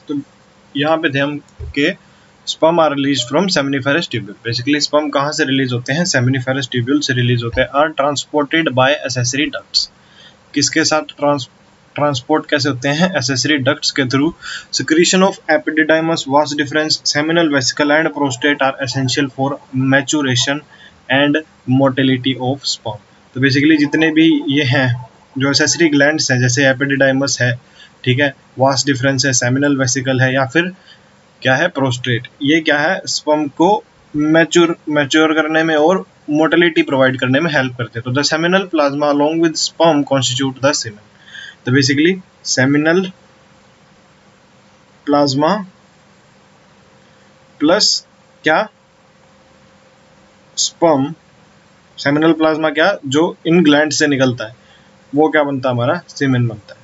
तो यहाँ पे थे हम के sperm are released from seminiferous tubule. Basically sperm कहाँ से रिलीज होते हैं? सेमिनिफेरस ट्यूब्यूल से रिलीज होते हैं। Are transported by accessory ducts. किसके साथ ट्रांसपोर्ट कैसे होते हैं? एक्सेसरी डक्ट्स के through. Secretion of epididymis, vas deferens, seminal vesicle and prostate are essential for maturation and motility of sperm. तो बेसिकली जितने भी ये हैं जो एक्सेसरी ग्लैंड्स हैं, जैसे एपिडिडाइमस है, ठीक है, वास डिफरेंस है, सेमिनल वेसिकल है, या फिर क्या है, प्रोस्टेट, ये क्या है, स्पर्म को मैच्योर करने में और मोटिलिटी प्रोवाइड करने में हेल्प करते हैं। तो the seminal plasma along with sperm constitute the semen. तो बेसिकली सेमिनल प्लाज्मा प्लस क्या, स्पर्म, सेमिनल प्लाज्मा क्या, जो इन ग्लैंड से निकलता है वो क्या बनता है, हमारा सीमेन बनता है,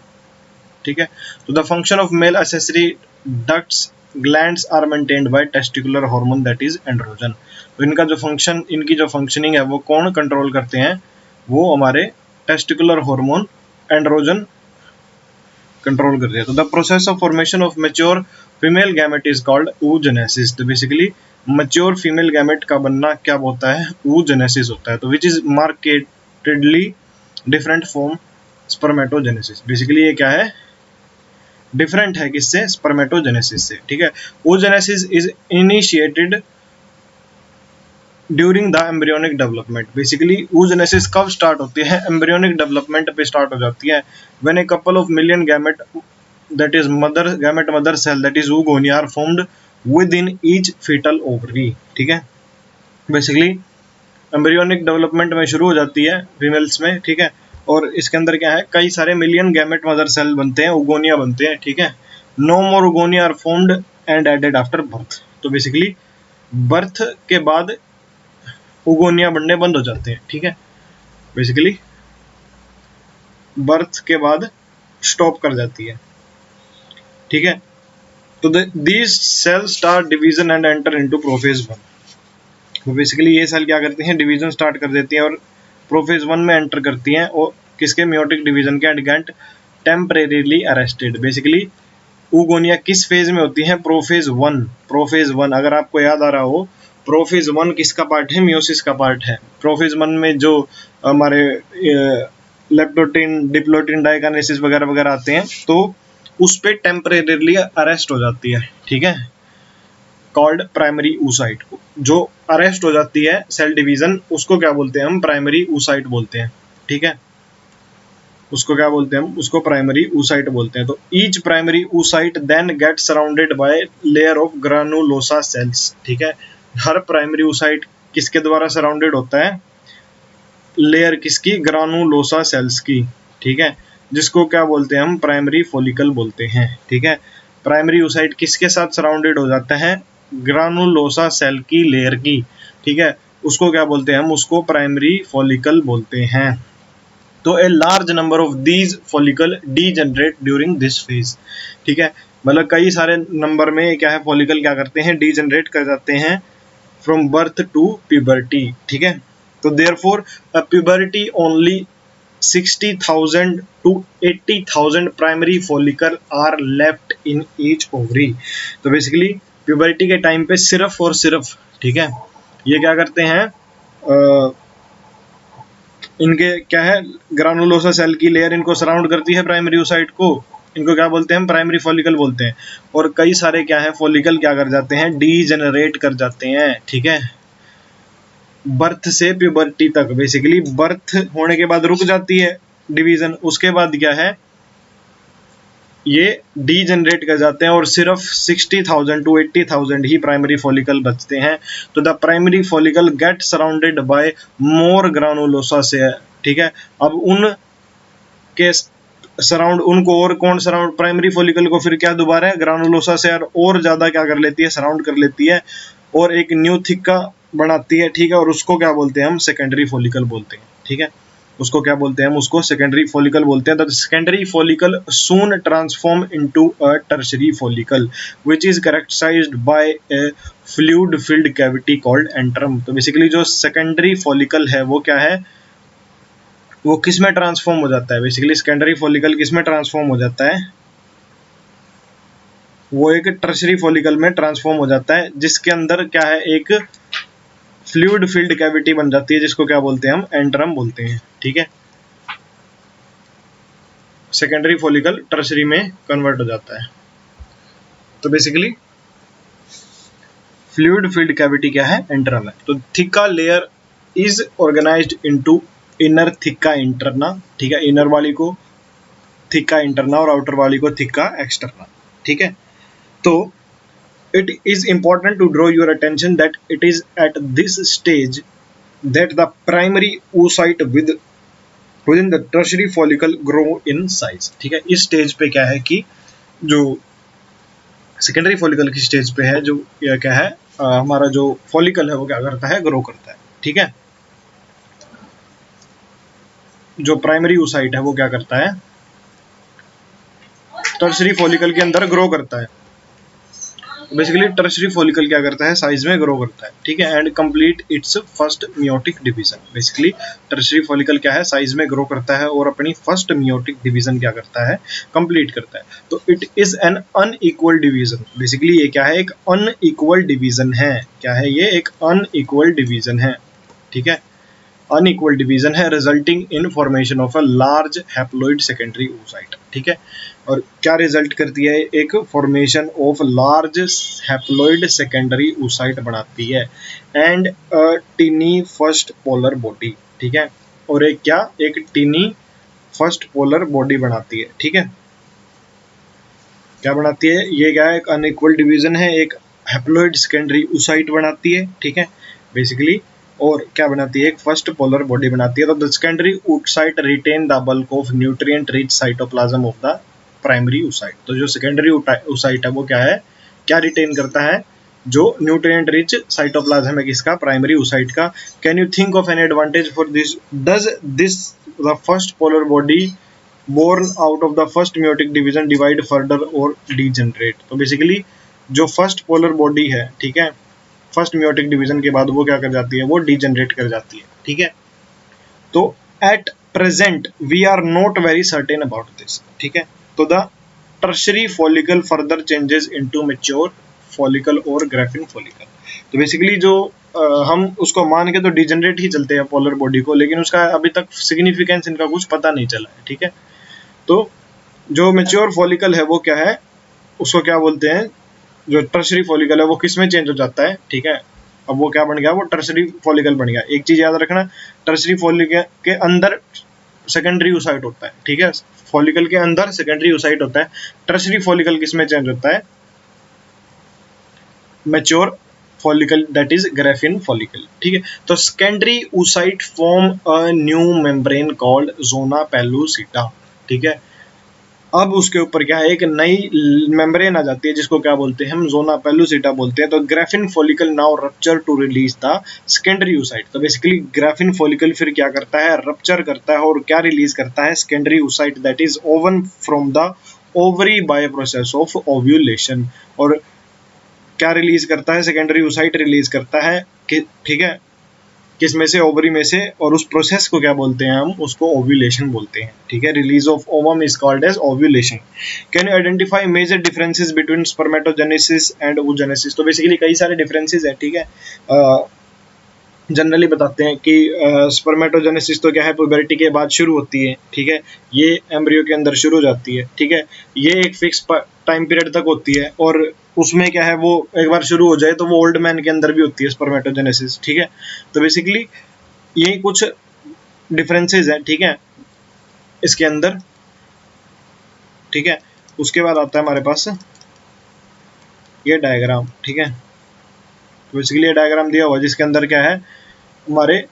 ठीक है। तो the function of male accessory ducts glands are maintained by testicular hormone that is androgen. तो इनका जो फंक्शन, इनकी जो फंक्शनिंग है वो कौन कंट्रोल करते हैं? वो हमारे टेस्टिकुलर हार्मोन एंड्रोजन कंट्रोल करते हैं। तो the process of formation of mature female gamete is called oogenesis। तो बेसिकली मैच्योर फीमेल गैमेट का बनना क्या होता है? oogenesis होता है। तो which is markedly different from spermatogenesis. Basically ये क्या है? डिफरेंट है किससे? स्पर्मेटोजेनेसिस से, ठीक है। oogenesis is initiated during the embryonic development. Basically oogenesis कब स्टार्ट होती है? एम्ब्रियोनिक डेवलपमेंट पे स्टार्ट हो जाती है। When a couple of million gamete that is mother cell that is oogonia are formed within each fetal ovary, ठीक है। Basically embryonic development में शुरू हो जाती है फीमेल्स में, ठीक है, और इसके अंदर क्या है, कई सारे मिलियन गैमेट मदर सेल बनते हैं, oogonia बनते हैं, ठीक है। No more oogonia are formed and added after birth. तो बेसिकली बर्थ के बाद oogonia बनने बंद हो जाते हैं, ठीक है। बेसिकली बर्थ के बाद स्टॉप कर जाती है, ठीक है। तो these cell start division and enter into prophase 1। तो बेसिकली ये सेल क्या करती हैं? डिवीजन स्टार्ट कर देती हैं और प्रोफेज 1 में एंटर करती हैं, और किसके? मियोटिक डिवीजन के, and get temporarily arrested. Basically oogonia किस फेज में होती है? प्रोफेज 1। प्रोफेज 1 अगर आपको याद आ रहा हो, प्रोफेज 1 किसका पार्ट है? मियोसिस का पार्ट है। प्रोफेज 1 में जो हमारे लेप्टोटिन, डिप्लोटिन, डाइकानेसिस वगैरह वगैरह आते हैं, तो उस पे टेम्परेरीली अरेस्ट हो जाती है, ठीक है, कॉल्ड प्राइमरी oocyte। जो अरेस्ट हो जाती है सेल डिवीजन, उसको क्या बोलते हैं हम? प्राइमरी oocyte बोलते हैं, ठीक है। उसको क्या बोलते हैं हम? उसको प्राइमरी oocyte बोलते हैं। तो each primary oocyte then get surrounded by layer of granulosa cells, ठीक है। हर प्राइमरी oocyte किसके द्वारा सराउंडेड होता है? लेयर किसकी? ग्रानुलोसा सेल्स की, ठीक है, जिसको क्या बोलते हैं हम? प्राइमरी फॉलिकल बोलते हैं, ठीक है। प्राइमरी oocyte किसके साथ सराउंडेड हो जाता है? ग्रानुलोसा सेल की लेयर की, ठीक है, उसको क्या बोलते हैं हम? उसको प्राइमरी फॉलिकल बोलते हैं। तो a large number of these follicle degenerate during this phase, ठीक है, मतलब कई सारे नंबर में क्या है, फॉलिकल क्या करते हैं? डीजनरेट कर जाते हैं फ्रॉम बर्थ टू प्यूबर्टी, ठीक है। तो therefore puberty only 60,000 to 80,000 primary follicle are left in each ovary. तो बेसिकली प्यूबर्टी के टाइम पे सिर्फ और सिर्फ, ठीक है, ये क्या करते हैं, इनके क्या है, ग्रानुलोसा सेल की लेयर इनको सराउंड करती है प्राइमरी oocyte को, इनको क्या बोलते हैं? प्राइमरी फॉलिकल बोलते हैं। और कई सारे क्या है, फॉलिकल क्या कर जाते हैं? डीजनरेट कर जाते हैं, ठीक है, बर्थ से प्यूबर्टी तक। बेसिकली बर्थ होने के बाद रुक जाती है डिवीजन, उसके बाद क्या है, ये डीजनरेट कर जाते हैं और सिर्फ 60,000 to 80,000 ही प्राइमरी फॉलिकल बचते हैं। तो the primary follicle get surrounded by more granulosa से, ठीक है। अब उन के सराउंड, उनको और कौन सराउंड? प्राइमरी फॉलिकल को फिर क्या दोबारा ग्रानुलोसा से और ज्यादा क्या कर लेती है? सराउंड कर लेती है और एक न्यू थिक्का बनाती है, ठीक है, और उसको क्या बोलते हैं हम? सेकेंडरी फॉलिकल बोलते हैं, ठीक है, उसको क्या बोलते हैं हम? उसको सेकेंडरी फॉलिकल बोलते हैं। The secondary follicle soon transform into a tertiary follicle which is characterised by a fluid filled cavity called antrum. तो बेसिकली जो सेकेंडरी फॉलिकल है वो क्या है, वो किस में ट्रांसफॉर्म हो जाता है? बेसिकली सेकेंडरी फॉलिकल किस में ट्रांसफॉर्म हो जाता है? वो एक टर्शरी फॉलिकल में ट्रांसफॉर्म हो जाता है, जिसके अंदर क्या है, एक फ्लूइड फील्ड कैविटी बन जाती है, जिसको क्या बोलते हैं हम, एंट्रम बोलते हैं। ठीक है, सेकेंडरी फॉलिकल टर्शरी में कन्वर्ट हो जाता है। तो बेसिकली फ्लूइड फील्ड कैविटी क्या है, एंट्रम है। तो theca layer is organised into inner theca interna. ठीक है, इनर वाली को थिका इंटरना और आउटर वाली को थिका एक्सटर्ना। ठीक है, तो it is important to draw your attention that it is at this stage that the primary oocyte within the tertiary follicle grow in size। ठीक है, इस स्टेज पे क्या है कि जो सेकेंडरी फॉलिकल की स्टेज पे है, जो क्या है, हमारा जो फॉलिकल है वो क्या करता है, ग्रो करता है। ठीक है, जो प्राइमरी oocyte है वो क्या करता है, टर्शरी फॉलिकल के अंदर ग्रो करता है। बेसिकली टर्शरी फॉलिकल क्या करता है, साइज में ग्रो करता है। ठीक है, and complete it's first meiotic division. Basically tertiary follicle क्या है, साइज में ग्रो करता है और अपनी फर्स्ट मियोटिक डिवीजन क्या करता है, कंप्लीट करता है। तो it is an unequal division. Basically ये क्या है, एक अनइक्वल डिवीजन है। क्या है ये, एक अनइक्वल डिवीजन है। ठीक है, अनइक्वल डिवीजन है, resulting in formation of a large haploid secondary oocyte। ठीक है, और क्या रिजल्ट करती है, एक formation of large haploid secondary oocyte बनाती है, एंड टिनी फर्स्ट पोलर बॉडी। ठीक है, और एक क्या, एक टिनी फर्स्ट पोलर बॉडी बनाती है। ठीक है, क्या बनाती है ये, क्या है, एक अनइक्वल डिवीजन है, एक हैप्लॉइड सेकेंडरी oocyte बनाती है। ठीक है, बेसिकली, और क्या बनाती है, एक फर्स्ट पोलर बॉडी बनाती है। तो the secondary oocyte retain the bulk of nutrient rich cytoplasm of the primary oocyte। तो जो सेकेंडरी oocyte है वो क्या है, क्या रिटेन करता है, जो न्यूट्रिएंट रिच साइटोप्लाज्म है किसका, प्राइमरी oocyte का। Can you think of any advantage for this, does this the first polar body born out of the first meiotic division divide further or degenerate। तो basically जो first polar body है, ठीक है, first meiotic division के बाद वो क्या कर जाती है, वो डिजेनरेट कर जाती है। ठीक है, तो at present we are not very certain about this. ठीक है, तो the tertiary follicle further changes into mature follicle और ग्राफिन फॉलिकल। तो बेसिकली जो हम उसको मान के तो डिजेनरेट ही चलते हैं पोलर बॉडी को, लेकिन उसका अभी तक सिग्निफिकेंस इनका कुछ पता नहीं चला है। ठीक है, तो जो मैच्योर फॉलिकल है वो क्या है, उसको क्या बोलते हैं, जो टर्शरी फॉलिकल है वो किस में चेंज हो जाता है। ठीक है, अब वो क्या बन गया, वो टर्शरी फॉलिकल बन गया। एक चीज याद रखना, टर्शरी फॉलिकल के अंदर सेकेंडरी oocyte होता है। ठीक है, फॉलिकल के अंदर सेकेंडरी oocyte होता है। टर्शरी फॉलिकल किस में चेंज होता है, mature follicle, that is graafian follicle. ठीक है, तो secondary oocyte form a new membrane called zona pellucida. ठीक है, अब उसके ऊपर क्या है, एक नई मेम्ब्रेन आ जाती है, जिसको क्या बोलते हैं हम, जोना पेलुसिटा बोलते हैं। तो graafian follicle now rupture to release the secondary oocyte। तो बेसिकली ग्राफिन फॉलिकल फिर क्या करता है, रप्चर करता है और क्या रिलीज करता है, secondary oocyte that is oven from the ovary by process of ovulation. और क्या रिलीज करता है, सेकेंडरी oocyte रिलीज करता है कि, ठीक है, किस में से, ओवरी में से, और उस प्रोसेस को क्या बोलते हैं हम, उसको ओव्यूलेशन बोलते हैं। ठीक है, release of ovum is called as ovulation. Can you identify major differences between spermatogenesis and oogenesis। तो बेसिकली कई सारे डिफरेंसेस है। ठीक है, जनरली बताते हैं कि स्पर्मेटोजेनेसिस तो क्या है, प्यूबर्टी के बाद शुरू होती है। ठीक है, ये एम्ब्रियो के अंदर शुरू हो जाती है। ठीक है, ये एक फिक्स टाइम पीरियड तक होती है, और उसमें क्या है, वो एक बार शुरू हो जाए तो वो ओल्ड मैन के अंदर भी होती है स्पर्मेटोजेनेसिस। ठीक है, तो बेसिकली ये कुछ डिफरेंसेस है। ठीक है, इसके अंदर। ठीक है, उसके बाद आता है हमारे पास ये डायग्राम। ठीक है, तो बेसिकली ये डायग्राम दिया हुआ है, जिसके अंदर क्या है, हमारे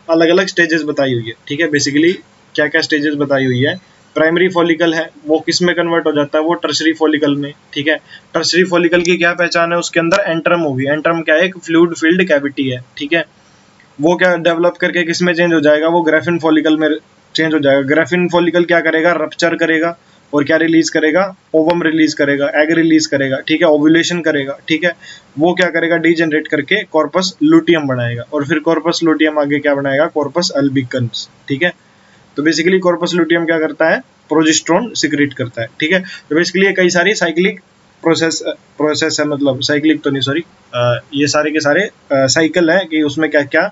अलग अलग स्टेजेस बताई हुई है। ठीक है, बेसिकली क्या क्या स्टेजेस बताई हुई है। प्राइमरी फॉलिकल है, वो किस में कन्वर्ट हो जाता है, वो टर्शरी फॉलिकल में। ठीक है, टर्शरी फॉलिकल की क्या पहचान है, उसके अंदर एंट्रम होगी। एंट्रम क्या है, एक फ्लूइड फील्ड कैविटी है। ठीक है, वो क्या डेवलप करके किस में चेंज हो जाएगा, वो ग्राफिन फॉलिकल में चेंज हो जाएगा। ग्राफिन फॉलिकल क्या करेगा, रप्चर करेगा और क्या रिलीज करेगा, ओवम रिलीज करेगा, एग रिलीज करेगा। ठीक है, ओव्यूलेशन करेगा। ठीक है, वो क्या करेगा, डीजनरेट करके कॉर्पस लुटियम बनाएगा, और फिर कॉर्पस लुटियम आगे क्या बनाएगा, कॉर्पस अल्बिकन्स। ठीक है, तो बेसिकली कॉर्पस लुटियम क्या करता है, प्रोजेस्टेरोन सिक्रेट करता है, ठीक है। तो बेसिकली ये कई सारी साइक्लिक प्रोसेस है, मतलब साइक्लिक तो नहीं, सॉरी, ये सारे के सारे साइकिल है कि उसमें क्या क्या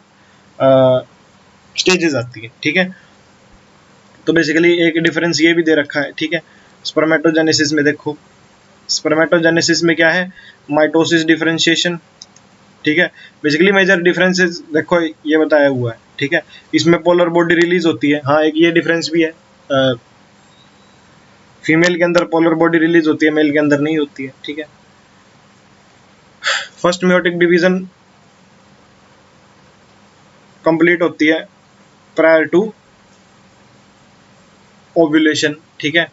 स्टेजेस आती है, ठीक है। तो बेसिकली एक डिफरेंस ये भी दे रखा है, ठीक है। स्पर्मेटोजेनेसिस में देखो, स्पर्मेटोजेनेसिस में क्या है, माइटोसिस, डिफरेंशिएशन, ठीक है। बेसिकली मेजर डिफरेंसेस देखो ये बताया हुआ है, ठीक है। इसमें पोलर बॉडी रिलीज होती है, हाँ एक ये डिफरेंस भी है, फीमेल के अंदर पोलर बॉडी रिलीज होती है, मेल के अंदर नहीं होती है, ठीक है। फर्स्ट मियोटिक डिवीजन कंप्लीट होती है प्रायर टू ओव्यूलेशन, ठीक है।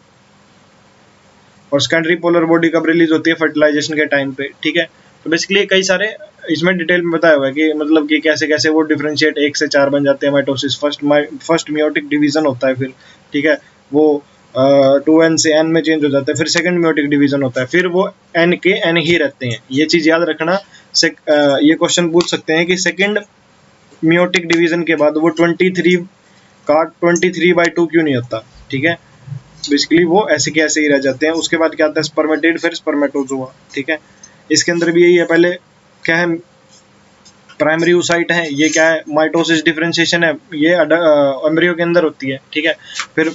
और सेकेंडरी पोलर बॉडी कब रिलीज होती है, फर्टिलाइजेशन के टाइम पे, ठीक है। तो बेसिकली कई सारे इसमें डिटेल में बताया हुआ है कि मतलब कि कैसे कैसे वो डिफरेंशिएट 1 से 4 बन जाते हैं माइटोसिस, फर्स्ट मियोटिक डिवीजन होता है, फिर ठीक है वो 2n से n में चेंज हो जाता है, फिर सेकंड मियोटिक डिवीजन होता है, फिर वो n के n ही रहते हैं, ये चीज याद रखना। ये क्वेश्चन पूछ सकते हैं कि सेकंड मियोटिक डिवीजन के बाद वो 23 का 23/2 क्यों नहीं होता, ठीक है। बेसिकली वो ऐसे के ऐसे ही रह जाते हैं। उसके बाद क्या आता है, स्पर्मेटिड, फिर स्पर्मेटोजोआ, ठीक है। इसके अंदर भी यही है, पहले क्या है, प्राइमरी oocyte है, ये क्या है, माइटोसिस, डिफरेंशिएशन है, ये एम्ब्रियो के अंदर होती है, ठीक है। फिर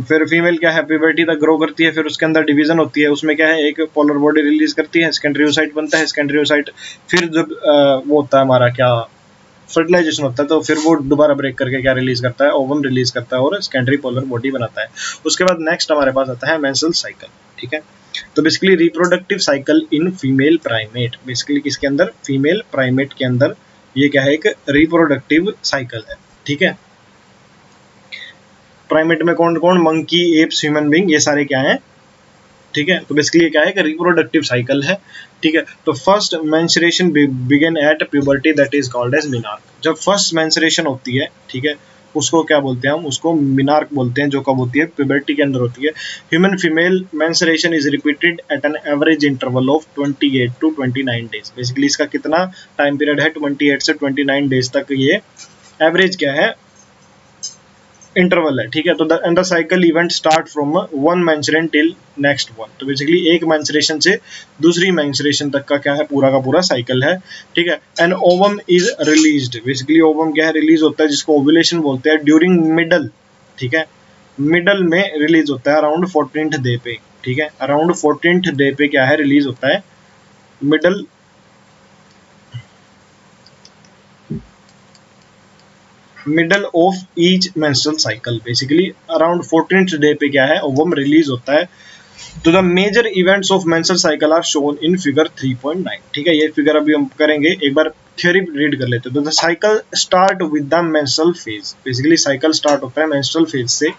फिर फीमेल क्या है, प्यूबर्टी तक ग्रो करती है, फिर उसके अंदर डिवीजन होती है, उसमें क्या है, एक पोलर बॉडी रिलीज करती है, सेकेंडरी oocyte बनता है, सेकेंडरी oocyte फिर जब वो होता है हमारा क्या, फर्टिलाइजेशन होता है, तो फिर वो दोबारा ब्रेक करके क्या रिलीज करता है, ओवम रिलीज करता है और सेकेंडरी पोलर बॉडी बनाता है। उसके बाद नेक्स्ट हमारे पास आता है मेंस्ट्रुअल साइकिल, ठीक है। तो basically reproductive cycle in female primate, basically किसके अंदर, फीमेल प्राइमेट के अंदर ये क्या है, एक रिप्रोडक्टिव साइकिल है, ठीक है। प्राइमेट में कौन कौन, मंकी, एप्स, ह्यूमन बीइंग, ये सारे क्या हैं, ठीक है। तो बेसिकली क्या है कि रिप्रोडक्टिव साइकिल है, ठीक है। तो first menstruation begin at puberty, that is called as menarche. जब फर्स्ट मेंस्ट्रुएशन होती है, ठीक है, उसको क्या बोलते हैं हम, उसको मिनार्क बोलते हैं, जो कब होती है, प्यूबर्टी के अंदर होती है। Human female menstruation is repeated at an average interval of 28 to 29 days. Basically इसका कितना टाइम पीरियड है, 28 से 29 डेज तक ये एवरेज क्या है, इंटरवल है, ठीक है। तो the cycle event start from one menstruation till next one. तो बेसिकली एक मेंस्ट्रुएशन से दूसरी मेंस्ट्रुएशन तक का क्या है, पूरा का पूरा साइकिल है, ठीक है। And ovum is released, basically ovum क्या है, रिलीज होता है, जिसको ओव्यूलेशन बोलते हैं, ड्यूरिंग मिडल, ठीक है, मिडल में रिलीज होता है अराउंड 14th डे पे, ठीक है। अराउंड 14th डे पे क्या है, रिलीज होता है, middle of each menstrual cycle, basically around 14th day पे क्या है, ओवम रिलीज होता है। तो the major events of menstrual cycle are shown in figure 3.9, ठीक है। ये फिगर अभी हम करेंगे, एक बार थ्योरी रीड कर लेते हैं। तो the cycle start with the menstrual phase, basically cycle start होता है मेंस्ट्रुअल फेज से,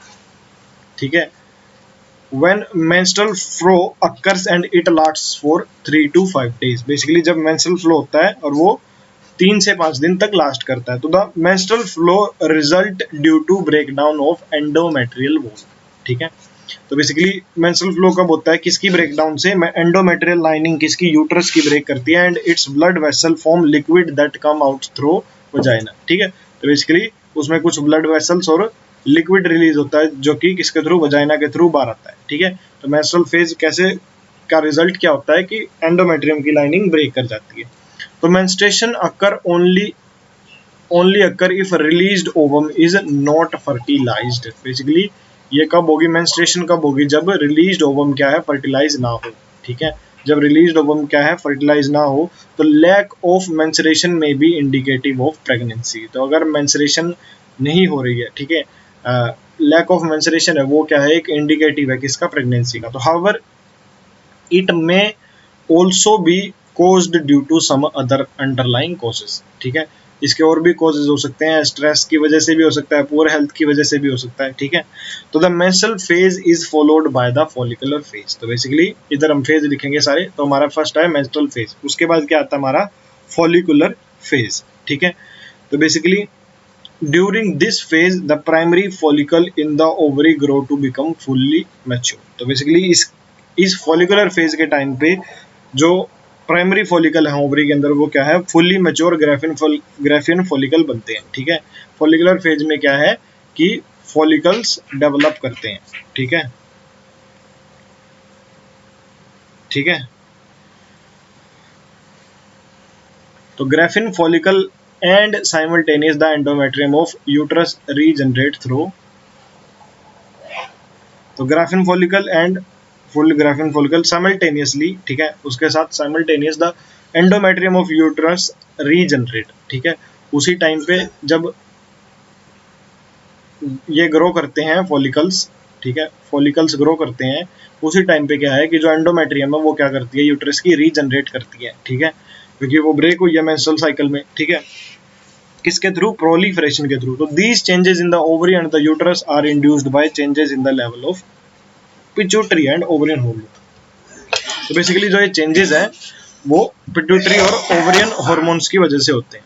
ठीक है। when menstrual flow occurs and it lasts for 3 to 5 days, basically जब menstrual flow होता है और वो 3 से 5 दिन तक लास्ट करता है। तो the menstrual flow result due to breakdown of endometrial wall, ठीक है। तो बेसिकली menstrual flow कब होता है, किसकी ब्रेकडाउन से, endometrial lining किसकी, यूट्रस की ब्रेक करती है, and its blood vessel form liquid that come out through vagina, ठीक है। तो बेसिकली उसमें कुछ ब्लड वेसल्स और लिक्विड रिलीज होता है, जो कि किसके थ्रू, वजाइना के थ्रू बाहर आता है, ठीक है। तो मेंस्ट्रुअल फेज कैसे का रिजल्ट क्या होता है कि एंडोमेट्रियम की लाइनिंग ब्रेक कर जाती है। तो menstruation occur only occur if released ovum is not fertilised, basically ये कब होगी, मेंस्ट्रुएशन कब होगी, जब रिलीज्ड ओवम क्या है, फर्टिलाइज ना हो, ठीक है। जब रिलीज्ड ओवम क्या है, फर्टिलाइज ना हो। तो लैक ऑफ मेंस्ट्रुएशन में बी इंडिकेटिव ऑफ प्रेगनेंसी, तो अगर मेंस्ट्रुएशन नहीं हो रही है, ठीक है, लैक ऑफ मेंस्ट्रुएशन है, वो क्या है, एक इंडिकेटिव है किसका, प्रेगनेंसी का। तो however it may also be caused due to some other underlying causes, ठीक है। इसके और भी कॉजेज हो सकते हैं, स्ट्रेस की वजह से भी हो सकता है, पुअर हेल्थ की वजह से भी हो सकता है, ठीक है। तो the menstrual phase is followed by the follicular phase, तो बेसिकली इधर हम फेज लिखेंगे सारे। तो हमारा फर्स्ट है मेंस्ट्रुअल फेज, उसके बाद क्या आता है हमारा फॉलिकुलर फेज, ठीक है। तो basically during this phase the primary follicle in the ovary grow to become fully mature, तो बेसिकली इस फॉलिकुलर फेज के टाइम पे जो प्राइमरी फॉलिकल है ओवरी के अंदर, वो क्या है, फुल्ली मैच्योर ग्राफियन फॉलिकल बनते हैं, ठीक है। फॉलिकुलर फेज में क्या है कि फॉलिकल्स डेवलप करते हैं। ठीक है, ठीक है। तो graafian follicle and simultaneous the endometrium of uterus regenerate through. तो graafian follicle and full graafian follicle simultaneously, ठीक है, उसके साथ simultaneous the endometrium of uterus regenerate, ठीक है, उसी टाइम पे जब ये ग्रो करते हैं फॉलिकल्स, ठीक है, फॉलिकल्स ग्रो करते हैं, उसी टाइम पे क्या है कि जो एंडोमेट्रियम है वो क्या करती है, यूट्रस की रीजनरेट करती है। ठीक है, क्योंकि वो ब्रेक हुई है मेंस्ट्रुअल साइकिल में। ठीक है, किसके थ्रू, प्रोलिफरेशन के थ्रू। तो these changes in the ovary and the uterus are induced by changes in the level of pituitary and ovarian hormone. तो बेसिकली जो ये चेंजेस है वो पिट्यूटरी और ओवरियन हार्मोन्स की वजह से होते हैं।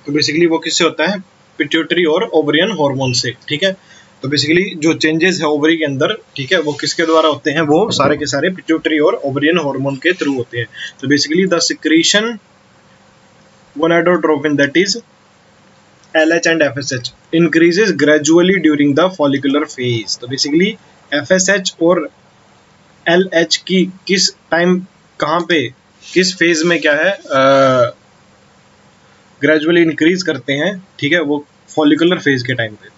तो बेसिकली वो किससे होता है, पिट्यूटरी और ओवरियन हार्मोन से। ठीक है, तो बेसिकली जो चेंजेस है ओवरी के अंदर, ठीक है, वो किसके द्वारा होते हैं, वो सारे के सारे पिट्यूटरी और ओवरियन हार्मोन के थ्रू होते हैं। तो basically the secretion gonadotropin, that is LH and FSH, increases gradually during the follicular phase। तो बेसिकली FSH और LH की किस टाइम, कहाँ पे, किस फेज में क्या है, ग्रेजुअली इंक्रीज करते हैं। ठीक है, वो फॉलिकुलर फेज के टाइम पे।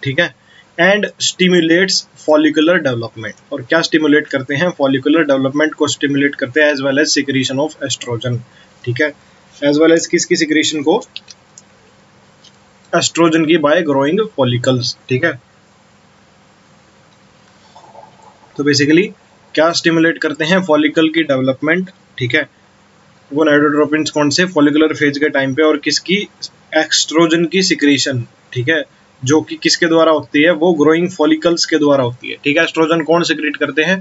ठीक है, एंड स्टिमुलेट्स फॉलिकुलर डेवलपमेंट। और क्या स्टिमुलेट करते हैं, फॉलिकुलर डेवलपमेंट को स्टिमुलेट करते हैं, as well as secretion of oestrogen. ठीक है, एज वेल एज किसकी सिक्रीशन को, एस्ट्रोजन की, बाय ग्रोइंग फॉलिकल्स। ठीक है, तो बेसिकली क्या स्टिमुलेट करते हैं, फॉलिकल की डेवलपमेंट। ठीक है, गोनाडोट्रोपिन्स कौन से, फॉलिकुलर फेज के टाइम पे, और किसकी, एस्ट्रोजन की सिक्रीशन। ठीक है, जो कि किसके द्वारा होती है, वो ग्रोइंग फॉलिकल्स के द्वारा होती है। ठीक है, एस्ट्रोजन कौन सिक्रीट करते हैं,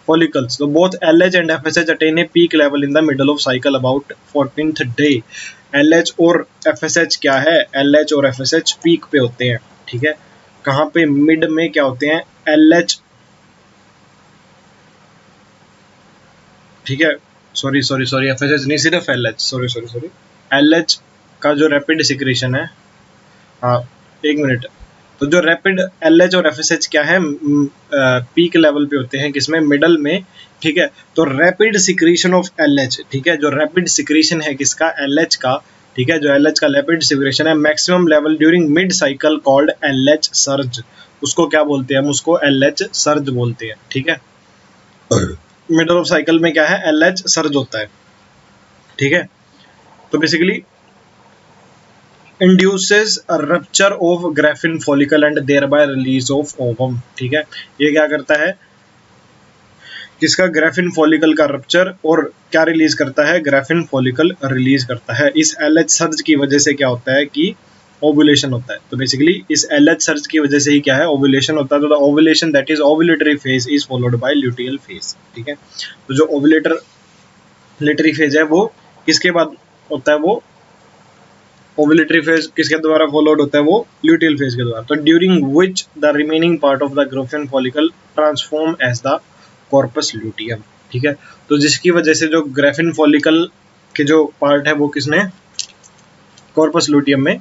फॉलिकल्स। तो both LH and FSH attain a peak level in the middle of cycle about 14th day. LH और FSH क्या है, LH और FSH पीक पे होते हैं। ठीक है, कहाँ पे, मिड में क्या होते हैं, LH, ठीक है, सॉरी सॉरी सॉरी, FSH नहीं, सिर्फ LH, sorry sorry sorry, LH का जो रैपिड सिक्रेशन है, हाँ एक मिनट। तो जो रैपिड LH और FSH क्या है, पीक लेवल पे होते हैं, किसमें, मिडल में। ठीक है, तो रैपिड सिक्रीशन ऑफ LH, ठीक है, जो रैपिड सिक्रीशन है किसका, LH का। ठीक है, जो LH का रैपिड सिक्रेशन है, maximum level during mid cycle called LH surge. उसको क्या बोलते हैं हम, उसको LH सर्ज बोलते हैं। ठीक है, मिडल ऑफ साइकिल में क्या है, LH सर्ज होता है। ठीक है, तो basically induces a rupture of graphene follicle and thereby release of ovum। ठीक है, ये क्या करता है, किसका, ग्राफिन फॉलिकल का रप्चर, और क्या रिलीज करता है, ग्राफिन फॉलिकल रिलीज करता है। इस LH सर्ज की वजह से क्या होता है कि ओवुलेशन होता है। तो बेसिकली इस LH सर्ज की वजह से ही क्या है, ओवुलेशन होता है। तो the ovulation, that is ovulatory phase, is followed by luteal phase. ठीक है, तो जो ओवुलेटरी फेज है वो किसके बाद होता है, वो ओवुलेटरी फेज किसके द्वारा फॉलोड होता है, वो ल्यूटियल फेज के द्वारा। तो during which the remaining part of the Graafian follicle transform as the corpus luteum. ठीक है, तो जिसकी वजह से जो ग्राफिन फॉलिकल के जो पार्ट है वो किसने, कॉर्पस ल्यूटियम में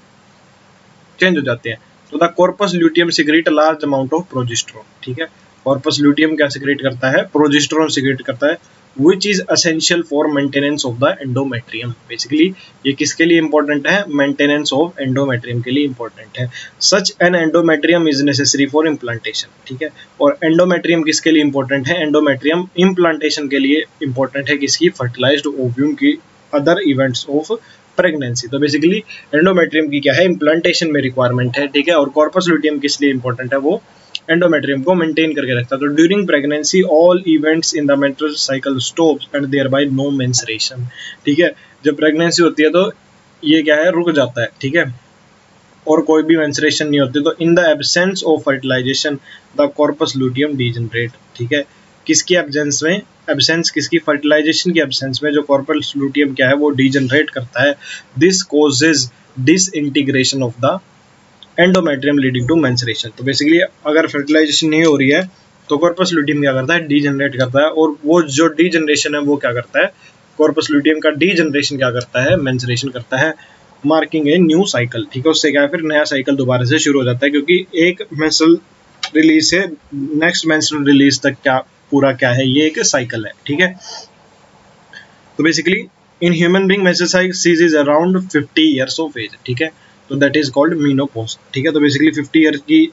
चेंज हो जाते हैं। तो the corpus luteum secrete large amount of progesterone. ठीक है, कॉर्पस ल्यूटियम क्या सिक्रेट करता है, प्रोजेस्टेरोन सिक्रेट करता है, which is essential for maintenance of the endometrium। Basically ये किसके लिए इंपॉर्टेंट है, मेंटेनेंस ऑफ एंडोमेट्रियम के लिए इंपॉर्टेंट है। Such an endometrium is necessary for implantation. ठीक है, और एंडोमेट्रियम किसके लिए इंपॉर्टेंट है, एंडोमेट्रियम इम्प्लांटेशन के लिए इंपॉर्टेंट है, किसकी, फर्टिलाइज्ड ओव्यूम की, अदर इवेंट्स ऑफ प्रेगनेंसी। तो बेसिकली एंडोमेट्रियम की क्या है, इम्प्लांटेशन में रिक्वायरमेंट है। ठीक है, और कॉर्पस ल्यूटियम किस लिए इंपॉर्टेंट है, वो एंडोमेट्रियम को मेंटेन करके रखता है। तो during pregnancy all events in the menstrual cycle stops and thereby no menstruation. ठीक है, जब प्रेगनेंसी होती है तो ये क्या है, रुक जाता है। ठीक है, और कोई भी मेंस्ट्रुएशन नहीं होती। तो in the absence of fertilisation the corpus luteum degenerate. ठीक है, किसकी एब्सेंस में, एब्सेंस किसकी, फर्टिलाइजेशन की एब्सेंस में जो कॉर्पस ल्यूटियम क्या है वो डीजनरेट करता है। This causes disintegration of the endometrium leading to menstruation. तो बेसिकली अगर फर्टिलाइजेशन नहीं हो रही है तो कॉर्पस लुटियम क्या करता है, डीजनरेट करता है, और वो जो डीजनरेशन है वो क्या करता है, कॉर्पस लुटियम का डीजनरेशन क्या करता है, मेंस्ट्रुएशन करता है, मार्किंग ए न्यू साइकिल। ठीक है, उससे क्या है, फिर नया साइकिल दोबारा से शुरू हो जाता है, क्योंकि एक मेंस्ट्रुअल रिलीज से नेक्स्ट मेंस्ट्रुअल रिलीज तक क्या पूरा क्या है, ये एक साइकिल है। ठीक है, तो basically in human being menstrual cycle is around 50 years of age. ठीक है, तो दैट इज कॉल्ड मेनोपॉज। ठीक है, तो बेसिकली 50 इयर्स की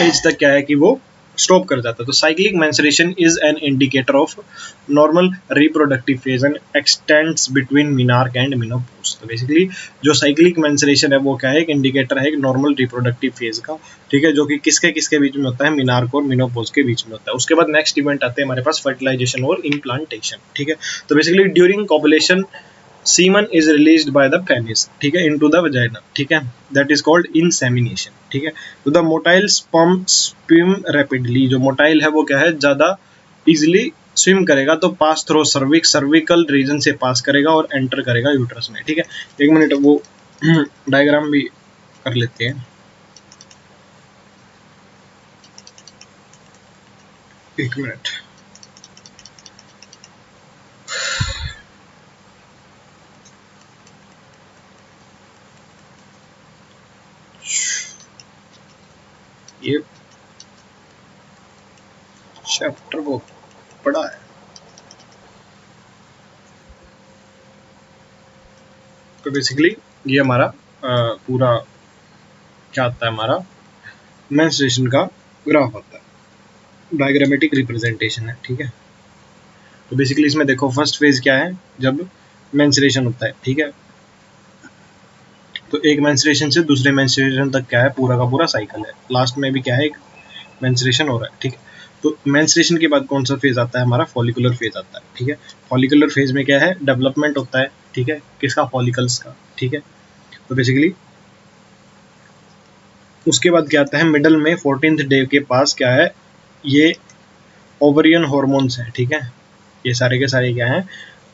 एज तक क्या है कि वो स्टॉप कर जाता है। तो cyclic menstruation is an indicator of normal reproductive phase and x tends between menarche and menopause. तो बेसिकली जो साइक्लिक मेंस्ट्रुएशन है वो क्या है, एक इंडिकेटर है एक नॉर्मल रिप्रोडक्टिव फेज का। ठीक है, जो कि किसके किसके बीच में होता है, मीनार्क और मेनोपॉज के बीच में होता है। उसके बाद नेक्स्ट इवेंट आते हैं हमारे पास फर्टिलाइजेशन और इम्प्लांटेशन। ठीक है, तो basically during copulation semen is released by the penis, ठीक है, into the vagina। ठीक है, that is called insemination। ठीक है, तो the motile sperm swim rapidly, जो मोटाइल है वो क्या है, ज्यादा इजिली स्विम करेगा, तो pass through cervix, cervical region से पास करेगा और एंटर करेगा यूट्रस में। ठीक है, एक मिनट वो डायग्राम भी कर लेते हैं, एक मिनट। ये चैप्टर वो पढ़ा है, तो बेसिकली ये हमारा पूरा क्या आता है, हमारा मेंस्ट्रुएशन का ग्राफ आता है, डायग्रामेटिक रिप्रेजेंटेशन है। ठीक है, तो बेसिकली इसमें देखो फर्स्ट फेज क्या है, जब मेंस्ट्रुएशन होता है। ठीक है, तो एक मेंस्ट्रुएशन से दूसरे मेंस्ट्रुएशन तक क्या है, पूरा का पूरा साइकिल है। लास्ट में भी क्या है, एक मेंस्ट्रुएशन हो रहा है। ठीक है, तो मेंस्ट्रुएशन के बाद कौन सा फेज आता है, हमारा फॉलिकुलर फेज आता है। ठीक है, फॉलिकुलर फेज में क्या है, डेवलपमेंट होता है। ठीक है, किसका, फॉलिकल्स का। ठीक है, तो बेसिकली उसके बाद क्या आता है, मिडल में 14th डे के पास क्या है, ये ओवरियन हॉर्मोन्स है। ठीक है, ये सारे के सारे क्या है,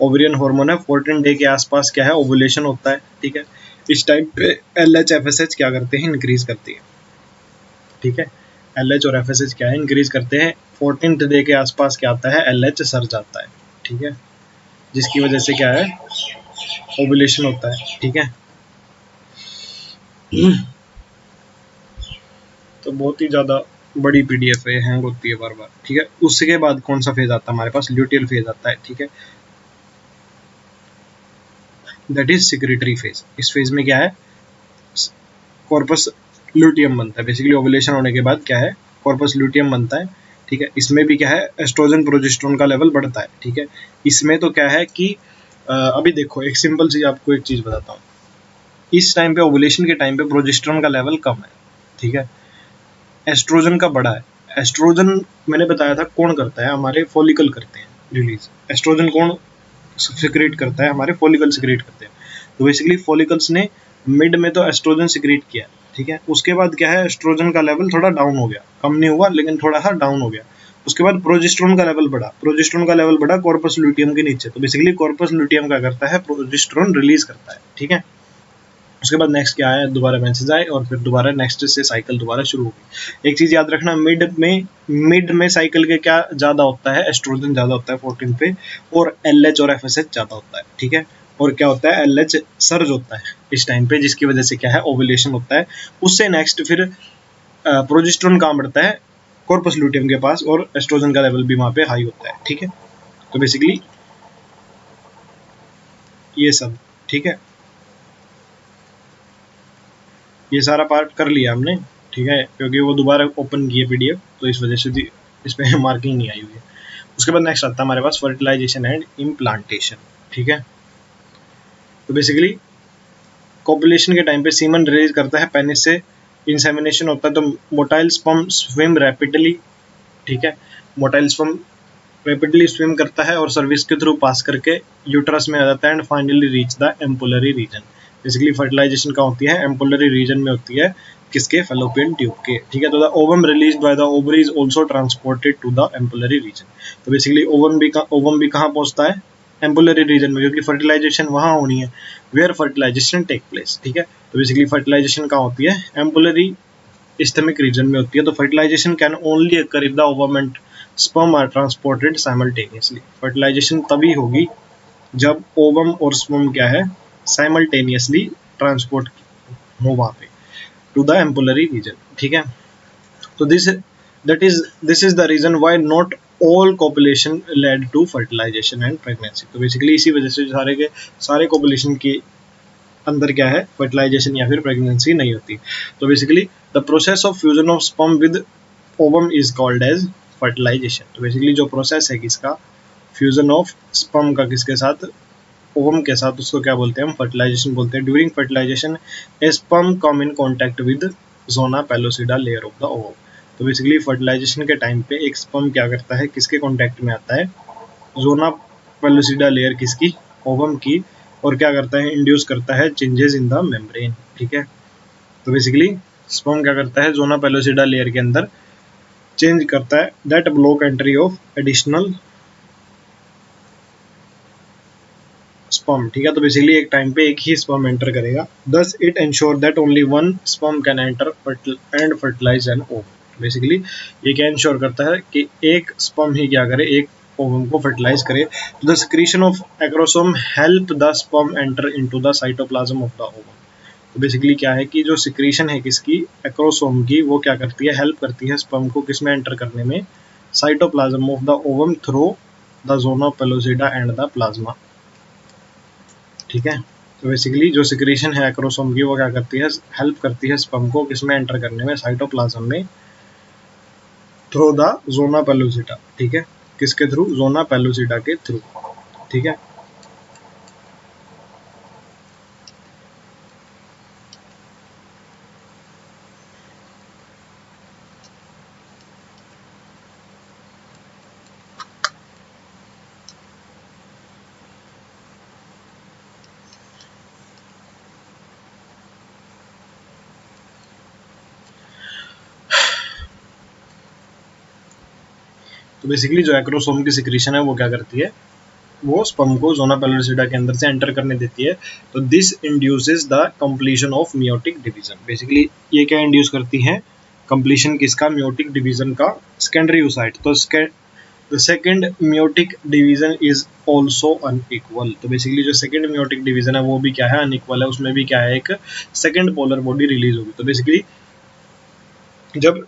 ओवरियन हार्मोन है। 14 डे के आसपास क्या है, ओवुलेशन होता है। ठीक है, इस टाइम पे LH FSH क्या करते हैं, इंक्रीज करती है। ठीक है, LH और FSH क्या है, इंक्रीज करते हैं। 14th डे के आसपास क्या आता है, LH सर जाता है। ठीक है, जिसकी वजह से क्या है, ओवुलेशन होता है। ठीक है, तो बहुत ही ज़्यादा बड़ी PDF है, हैंग होती है बार बार। ठीक है, उसके बाद कौन सा फेज आता है हमारे पास, ल्यूटियल फेज आता है। ठीक है, दैट इज सिक्रेटरी फेज। इस फेज में क्या है, कॉर्पस ल्यूटियम बनता है। बेसिकली ओवुलेशन होने के बाद क्या है, कॉर्पस ल्यूटियम बनता है। ठीक है, इसमें भी क्या है, एस्ट्रोजन प्रोजेस्टेरोन का लेवल बढ़ता है। ठीक है, इसमें तो क्या है कि अभी देखो एक सिंपल सी आपको एक चीज बताता हूँ, इस टाइम पे ओवुलेशन के टाइम पे प्रोजेस्टेरोन का लेवल कम है। ठीक है, एस्ट्रोजन का बड़ा है। एस्ट्रोजन मैंने बताया था कौन करता है, हमारे फॉलिकल करते हैं रिलीज। एस्ट्रोजन कौन सिक्रेट करता है, हमारे फॉलिकल सिक्रेट करते हैं। तो बेसिकली फॉलिकल्स ने मिड में तो एस्ट्रोजन सिक्रेट किया। ठीक है, उसके बाद क्या है, एस्ट्रोजन का लेवल थोड़ा डाउन हो गया, कम नहीं हुआ लेकिन थोड़ा सा डाउन हो गया। उसके बाद प्रोजेस्टेरोन का लेवल बढ़ा, प्रोजेस्टेरोन का लेवल बढ़ा कॉर्पस लुटियम के नीचे। तो बेसिकली कॉर्पस लुटियम क्या करता है, प्रोजेस्टेरोन रिलीज करता है। ठीक है, उसके बाद नेक्स्ट क्या है, दोबारा मेंसेस आए और फिर दोबारा नेक्स्ट से साइकिल दोबारा शुरू होगी। एक चीज याद रखना, मिड में साइकिल के क्या ज्यादा होता है, एस्ट्रोजन ज्यादा होता है 14 पे, और LH और FSH ज्यादा होता है। ठीक है, और क्या होता है, LH सर्ज होता है इस टाइम पे, जिसकी वजह से क्या है, ओवुलेशन होता है। उससे नेक्स्ट फिर प्रोजेस्टेरोन कहाँ बढ़ता है, कॉर्पस लुटियम के पास, और एस्ट्रोजन का लेवल भी वहां पे हाई होता है। ठीक है, तो बेसिकली ये सब। ठीक है, ये सारा पार्ट कर लिया हमने। ठीक है, क्योंकि वो दोबारा ओपन किए PDF, तो इस वजह से इस पर मार्किंग नहीं आई हुई है। उसके बाद नेक्स्ट आता है हमारे पास फर्टिलाइजेशन एंड इम्प्लांटेशन। ठीक है, तो बेसिकली कॉपुलेशन के टाइम पे सीमन रिलीज करता है पेनिस से, इंसेमिनेशन होता है, तो मोटाइल स्पर्म स्विम रैपिडली। ठीक है, मोटाइल स्पर्म रैपिडली स्विम करता है और सर्विस के थ्रू पास करके यूट्रस में आ जाता है and finally reach the ampullary region. Basically fertilisation कहाँ होती है, एम्पुलरी रीजन में होती है, किसके, फैलोपियन ट्यूब के। ठीक है, तो the ovum released by the ovary is also transported to the ampullary region. तो बेसिकली ओवम भी कहाँ पहुंचता है, एम्पुलरी रीजन में, क्योंकि फर्टिलाइजेशन वहाँ होनी है वेयर फर्टिलाइजेशन टेक प्लेस। ठीक है, तो बेसिकली फर्टिलाइजेशन कहाँ होती है, एम्पुलरी स्टमक रीजन में होती है। तो fertilisation can only occur if the ovum and sperm are transported simultaneously. Fertilisation तभी होगी जब ओवम और स्पर्म क्या है, साइमल्टेनियसली ट्रांसपोर्ट हो वहाँ पे टू द एम्पुलरी रीजन, ठीक है। तो this is the reason why not all copulation led to fertilisation and pregnancy. तो बेसिकली इसी वजह से सारे के सारे कॉपुलेशन की अंदर क्या है, फर्टिलाइजेशन या फिर प्रेगनेंसी नहीं होती। तो basically the process of fusion of sperm with ovum is called as fertilisation. तो बेसिकली जो प्रोसेस है किसका, फ्यूजन ऑफ स्पर्म का किसके साथ, ओवम के साथ, उसको क्या बोलते हैं हम, फर्टिलाइजेशन बोलते हैं। During fertilisation a sperm come in contact with zona pellucida layer of the ovum. तो बेसिकली फर्टिलाइजेशन के टाइम पे एक स्पर्म क्या करता है, किसके कॉन्टैक्ट में आता है, जोना पेलोसिडा लेयर किसकी, ओवम की, और क्या करता है, इंड्यूस करता है चेंजेस इन द मेम्ब्रेन, ठीक है। तो बेसिकली स्पर्म क्या करता है, जोना पेलोसिडा लेयर के अंदर चेंज करता है, that block entry of additional sperm, ठीक है। तो बेसिकली एक टाइम पे एक ही स्पर्म एंटर करेगा, thus it ensure that only one sperm can enter and fertilise an ovum. Basically ये क्या इंश्योर करता है कि एक स्पर्म ही क्या करे, एक ओवम को फर्टिलाइज करे। तो the secretion of acrosome help the sperm enter into the cytoplasm of the ovum. तो बेसिकली क्या है कि जो सिक्रीशन है किसकी, एक्रोसोम की, वो क्या करती है, हेल्प करती है स्पर्म को किसमें एंटर करने में, cytoplasm of the ovum through the zona pellucida and the plasma, ठीक है। तो बेसिकली जो सिक्रीशन है एक्रोसोम की, वो क्या करती है, हेल्प करती है स्पर्म को किसमें एंटर करने में, साइटोप्लाज्म में, थ्रू द जोना पेलोसिडा, ठीक है। किसके थ्रू, जोना पेलोसिडा के थ्रू, ठीक है। तो बेसिकली जो एक्रोसोम की सिक्रीशन है वो क्या करती है, वो स्पर्म को जोना पेलोसिडा के अंदर से एंटर करने देती है। तो this induces the completion of meiotic division. Basically ये क्या इंड्यूस करती है, कंप्लीशन किसका, मियोटिक डिवीजन का, सेकेंडरी oocyte। तो the second meiotic division is also unequal. तो बेसिकली जो सेकेंड मियोटिक डिवीजन है वो भी क्या है, अनइक्वल है, उसमें भी क्या है, एक सेकेंड पोलर बॉडी रिलीज होगी। तो बेसिकली जब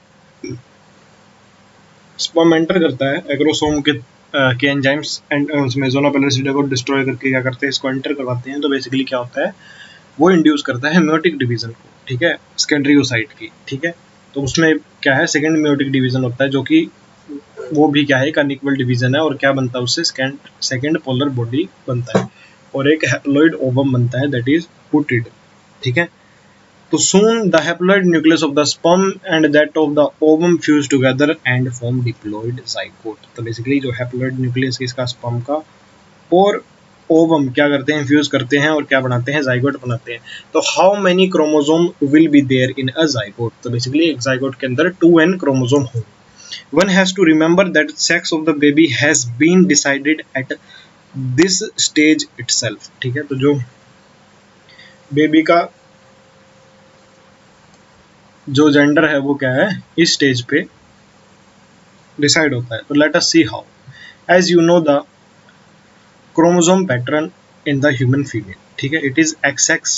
स्पर्म एंटर करता है एग्रोसोम के एंजाइम्स एंड उसमें जोना पेलोसिडा को डिस्ट्रॉय करके क्या करते हैं, इसको एंटर करवाते हैं। तो बेसिकली क्या होता है, वो इंड्यूस करता है म्योटिक डिवीजन को, ठीक है, सेकेंडरी oocyte की, ठीक है। तो उसमें क्या है, सेकेंड म्योटिक डिवीजन होता है, जो कि वो भी क्या है, एक अनइक्वल डिवीजन है, और क्या बनता है उससे, सेकेंड पोलर बॉडी बनता है, और एक हैप्लॉइड ओवम बनता है, दैट इज पुटिड, ठीक है। तो soon the haploid nucleus of the sperm and that of the ovum fuse together and form diploid zygote। तो बेसिकली जो हैप्लॉइड न्यूक्लियस किसका, स्पर्म का, और ओवम क्या करते हैं, फ्यूज करते हैं और क्या बनाते हैं, जाइगोट बनाते हैं। तो how many chromosome will be there in a zygote. तो बेसिकली एक जाइगोट के अंदर 2n क्रोमोसोम होंगे। One has to remember that sex of the baby has been decided at this stage itself, ठीक है। तो जो बेबी का जो जेंडर है वो क्या है, इस स्टेज पे डिसाइड होता है। तो let us see how. As you know the chromosome pattern in the human female, ठीक है, it is XX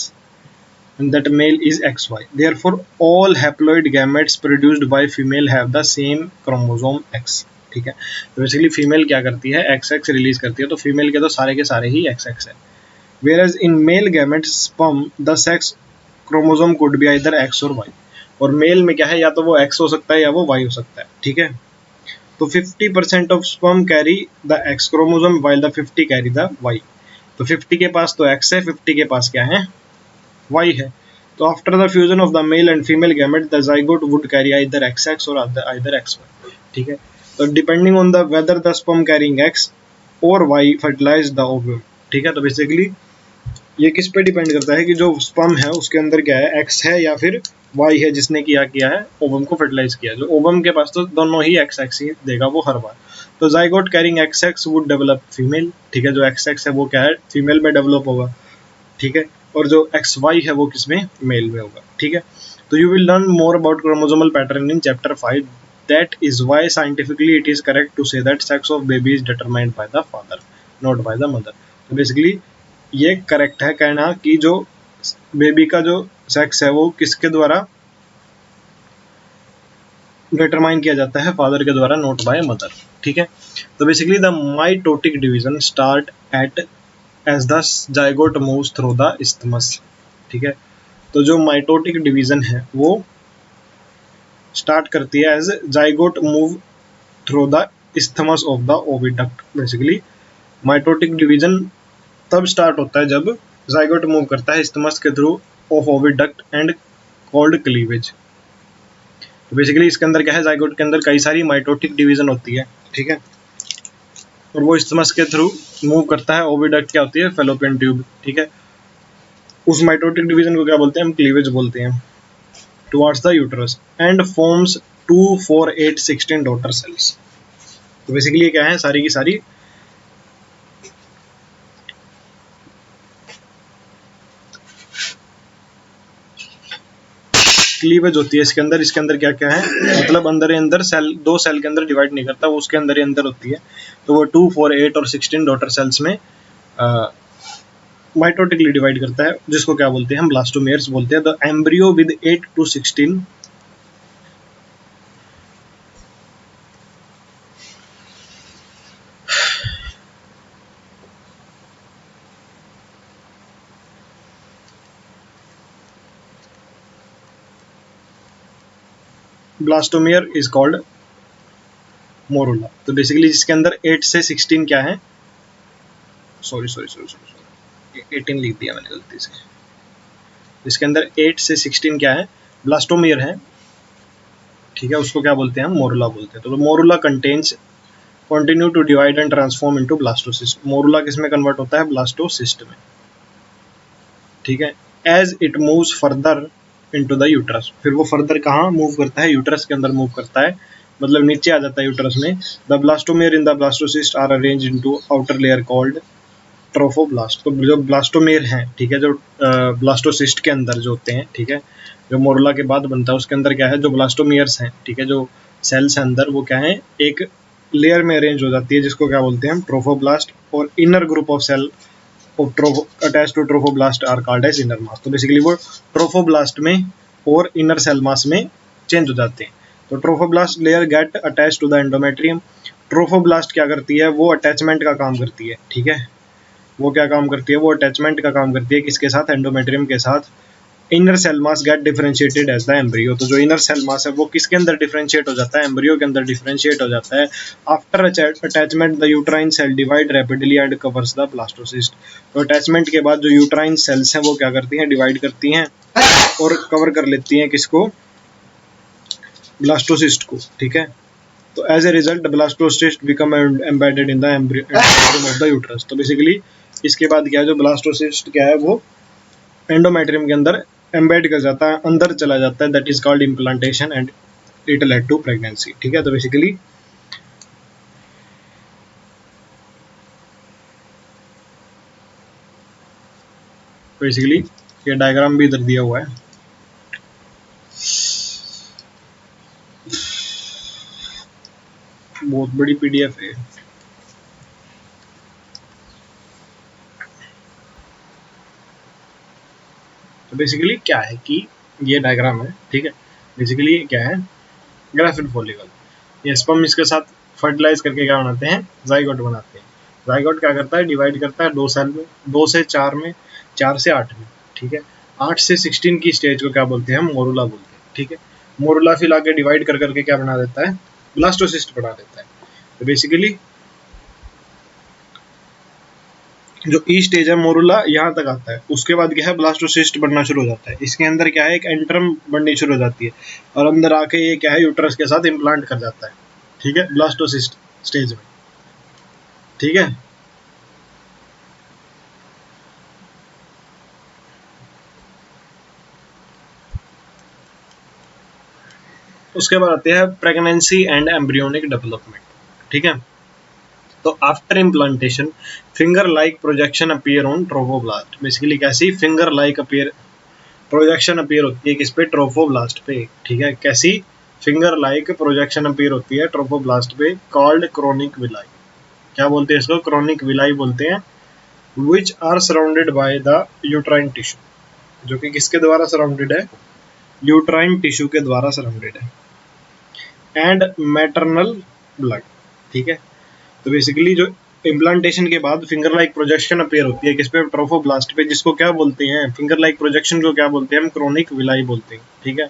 and that male is XY, therefore all haploid gametes produced by female have the same chromosome X, ठीक है। तो basically female क्या करती है, XX release करती है, तो फीमेल के तो सारे के सारे ही XX है। whereas in male gametes sperm the sex chromosome could be either X और Y, और मेल में क्या है, या तो वो X हो सकता है या वो Y हो सकता है, ठीक है। तो 50% of sperm carry the X chromosome while the 50 carry the Y। तो 50 के पास तो X है, 50 के पास क्या है, Y है। तो after the fusion of the male and female gamete the zygote would carry either XX और आइदर XY, ठीक है। तो depending on the whether the sperm carrying X और Y फर्टिलाइज द ओव्यूल, ठीक है। तो बेसिकली ये किस पे डिपेंड करता है कि जो स्पर्म है उसके अंदर क्या है, X है या फिर Y है, जिसने किया है ओवम को फर्टिलाइज किया। जो ओवम के पास तो दोनों ही XX ही देगा वो हर बार। तो zygote carrying XX would develop female, ठीक है, जो XX है वो क्या है, फीमेल में डेवलप होगा, ठीक है। और जो XY है वो किसमें, मेल में होगा। ठीक है, तो you will learn more about chromosomal pattern in chapter 5। That is why scientifically it is correct to say that sex of baby is determined by the father not by the mother. तो basically ये correct है कहना कि जो baby का जो sex है वो किसके द्वारा डिटरमाइन किया जाता है, फादर के द्वारा, नॉट बाय मदर। ठीक है, तो basically the mitotic division start at as the zygote moves through the isthmus। ठीक है, तो जो माइटोटिक डिवीजन है वो स्टार्ट करती है as zygote move through the isthmus of the oviduct. Basically mitotic division तब स्टार्ट होता है जब जाइगोट मूव करता है isthmus के through of oviduct and called cleavage. तो बेसिकली इसके अंदर क्या है, जाइगोट के अंदर कई सारी माइटोटिक डिवीजन होती है। ठीक है, और वो isthmus के थ्रू मूव करता है, ओविडक्ट क्या होती है, फेलोपियन ट्यूब। ठीक है, उस माइटोटिक डिवीजन को क्या बोलते हैं, हम क्लीवेज बोलते हैं, towards the uterus and forms 2, 4, 8, 16 daughter cells. तो बेसिकली क्या है, सारी की सारी क्लीवेज होती है इसके अंदर। इसके अंदर क्या क्या है, मतलब अंदर ही अंदर सेल, दो सेल के अंदर डिवाइड नहीं करता वो, उसके अंदर ही अंदर होती है। तो वो 2, 4, 8 और 16 डॉटर सेल्स में माइटोटिकली डिवाइड करता है, जिसको क्या बोलते हैं, हम ब्लास्टोमेयर्स बोलते हैं। The embryo with 8 to 16 blastomere is called morula. तो बेसिकली जिसके अंदर 8 से 16 क्या है, सॉरी सॉरी सॉरी सॉरी 18 लिख दिया मैंने गलती से। जिसके अंदर 8 से 16 क्या है, ब्लास्टोमेयर है। ठीक है, उसको क्या बोलते हैं, हम मोरुला बोलते हैं। तो morula contains continue to divide and transform into blastocyst. Morula किस में कन्वर्ट होता है, ब्लास्टोसिस्ट में। ठीक है, as it moves further into the uterus. फिर वो फर्दर कहाँ मूव करता है, यूट्रस के अंदर मूव करता है, मतलब नीचे आ जाता है यूट्रस में। The blastomere in the blastocyst are arrange into outer layer called trophoblast. तो जो ब्लास्टोमेयर हैं, ठीक है, जो ब्लास्टोसिस्ट के अंदर जो होते हैं, ठीक है, जो मोरुला के बाद बनता है उसके अंदर क्या है, जो ब्लास्टोमियर्स हैं, ठीक है, जो सेल्स हैं अंदर, वो क्या है, एक लेयर में अरेंज हो जाती है, जिसको क्या बोलते हैं हम, ट्रोफोब्लास्ट। और inner group of cell attach to trophoblast are called as inner mass. तो बेसिकली वो ट्रोफोब्लास्ट में और इनर सेल मास में चेंज हो जाते हैं। तो trophoblast layer get attach to the endometrium. Trophoblast क्या करती है, वो अटैचमेंट का काम करती है। ठीक है, वो क्या काम करती है, वो अटैचमेंट का काम करती है, किसके साथ, एंडोमेट्रियम के साथ। Inner cell mass get differentiated as the embryo. तो जो इनर सेल मास है वो किसके अंदर डिफरेंशिएट हो जाता है, एम्ब्रियो के अंदर डिफरेंशिएट हो जाता है। After attachment the uterine cell divide rapidly and covers the blastocyst. तो अटैचमेंट के बाद जो यूट्राइन सेल्स हैं वो क्या करती हैं, डिवाइड करती हैं और कवर कर लेती हैं किसको, ब्लास्टोसिस्ट को। ठीक है, तो as a result blastocyst become embedded in the endometrium of the uterus. तो बेसिकली इसके बाद क्या है, जो ब्लास्टोसिस्ट क्या है वो एंडोमेट्रियम के अंदर एम्बेड कर जाता है, अंदर चला जाता है। That is called implantation and it led to pregnancy. ठीक है, तो बेसिकली ये डायग्राम भी इधर दिया हुआ है। बहुत बड़ी पीडीएफ है। तो बेसिकली क्या है कि ये डायग्राम है। ठीक है, बेसिकली क्या है, ग्राफिन फॉलिकल, ये स्पर्म इसके साथ फर्टिलाइज करके क्या बनाते हैं, जाइगोट बनाते हैं। जाइगोट क्या करता है, डिवाइड करता है 2 सेल में, 2 से 4 में, 4 से 8 में। ठीक है, 8 से 16 की स्टेज को क्या बोलते हैं, हम मोरुला बोलते हैं। ठीक है, मोरुला फिर आगे डिवाइड कर करके क्या बना देता है, ब्लास्टोसिस्ट बना देता है। तो बेसिकली जो ई स्टेज है मोरुला यहाँ तक आता है, उसके बाद क्या है, ब्लास्टोसिस्ट बनना शुरू हो जाता है। इसके अंदर क्या है, एक एंट्रम बननी शुरू हो जाती है और अंदर आके ये क्या है, यूट्रस के साथ इम्प्लांट कर जाता है। ठीक है, ब्लास्टोसिस्ट स्टेज में। ठीक है, उसके बाद आते हैं प्रेगनेंसी एंड एम्ब्रियोनिक डेवलपमेंट। ठीक है, तो after implantation finger like projection appear on trophoblast. Basically कैसी finger like appear projection appear होती है किस पे, ट्रोफोब्लास्ट पे। ठीक है, कैसी फिंगर लाइक प्रोजेक्शन अपीयर होती है ट्रोफोब्लास्ट पे, कॉल्ड क्रोनिक विलाई। क्या बोलते हैं इसको, क्रोनिक विलाई बोलते हैं। Which are surrounded by the uterine tissue, जो कि किसके द्वारा सराउंडेड है, यूट्राइन टिश्यू के द्वारा सराउंडेड है, एंड मैटरनल ब्लड। ठीक है, तो बेसिकली जो इम्प्लांटेशन के बाद फिंगर लाइक प्रोजेक्शन अपीयर होती है किस पे, ट्रोफोब्लास्ट पे, जिसको क्या बोलते हैं, फिंगर लाइक प्रोजेक्शन को क्या बोलते हैं हम, क्रोनिक विलाई बोलते हैं। ठीक है,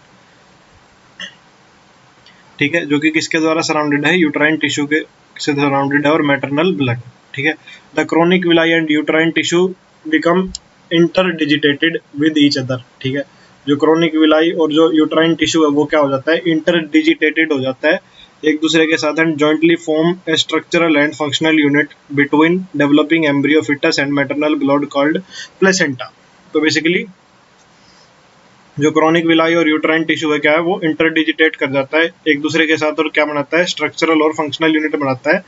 ठीक है, जो कि किसके द्वारा सराउंडेड है, यूट्राइन टिश्यू के से सराउंडेड है और मैटरनल ब्लड। ठीक है, the chronic villi and uterine tissue become interdigitated with each other. ठीक है, जो क्रोनिक विलाई और जो यूट्राइन टिश्यू है वो क्या हो जाता है, इंटरडिजिटेटेड हो जाता है एक दूसरे के साथ, and jointly form a structural and functional unit between developing embryo foetus and maternal blood called placenta. तो बेसिकली जो क्रोनिक विलाई और यूट्राइन टिश्यू है क्या है, वो इंटरडिजिटेट कर जाता है एक दूसरे के साथ और क्या बनाता है, स्ट्रक्चरल और फंक्शनल यूनिट बनाता है,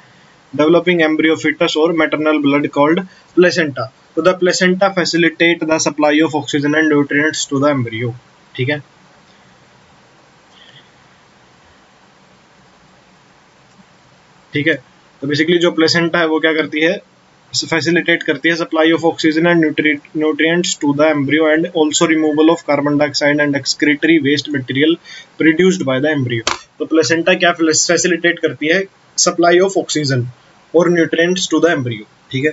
डेवलपिंग एम्ब्रियो फिटस और मैटरनल ब्लड कॉल्ड प्लेसेंटा। तो the placenta facilitate the supply of oxygen and nutrients to the embryo. ठीक है, ठीक है, तो बेसिकली जो प्लेसेंटा है वो क्या करती है, फैसिलिटेट करती है supply of oxygen and nutrients to the embryo and also removal of carbon dioxide and excretory waste material produced by the embryo. तो प्लेसेंटा क्या फैसिलिटेट करती है, सप्लाई ऑफ ऑक्सीजन और न्यूट्रिएंट्स टू द एम्ब्रियो। ठीक है,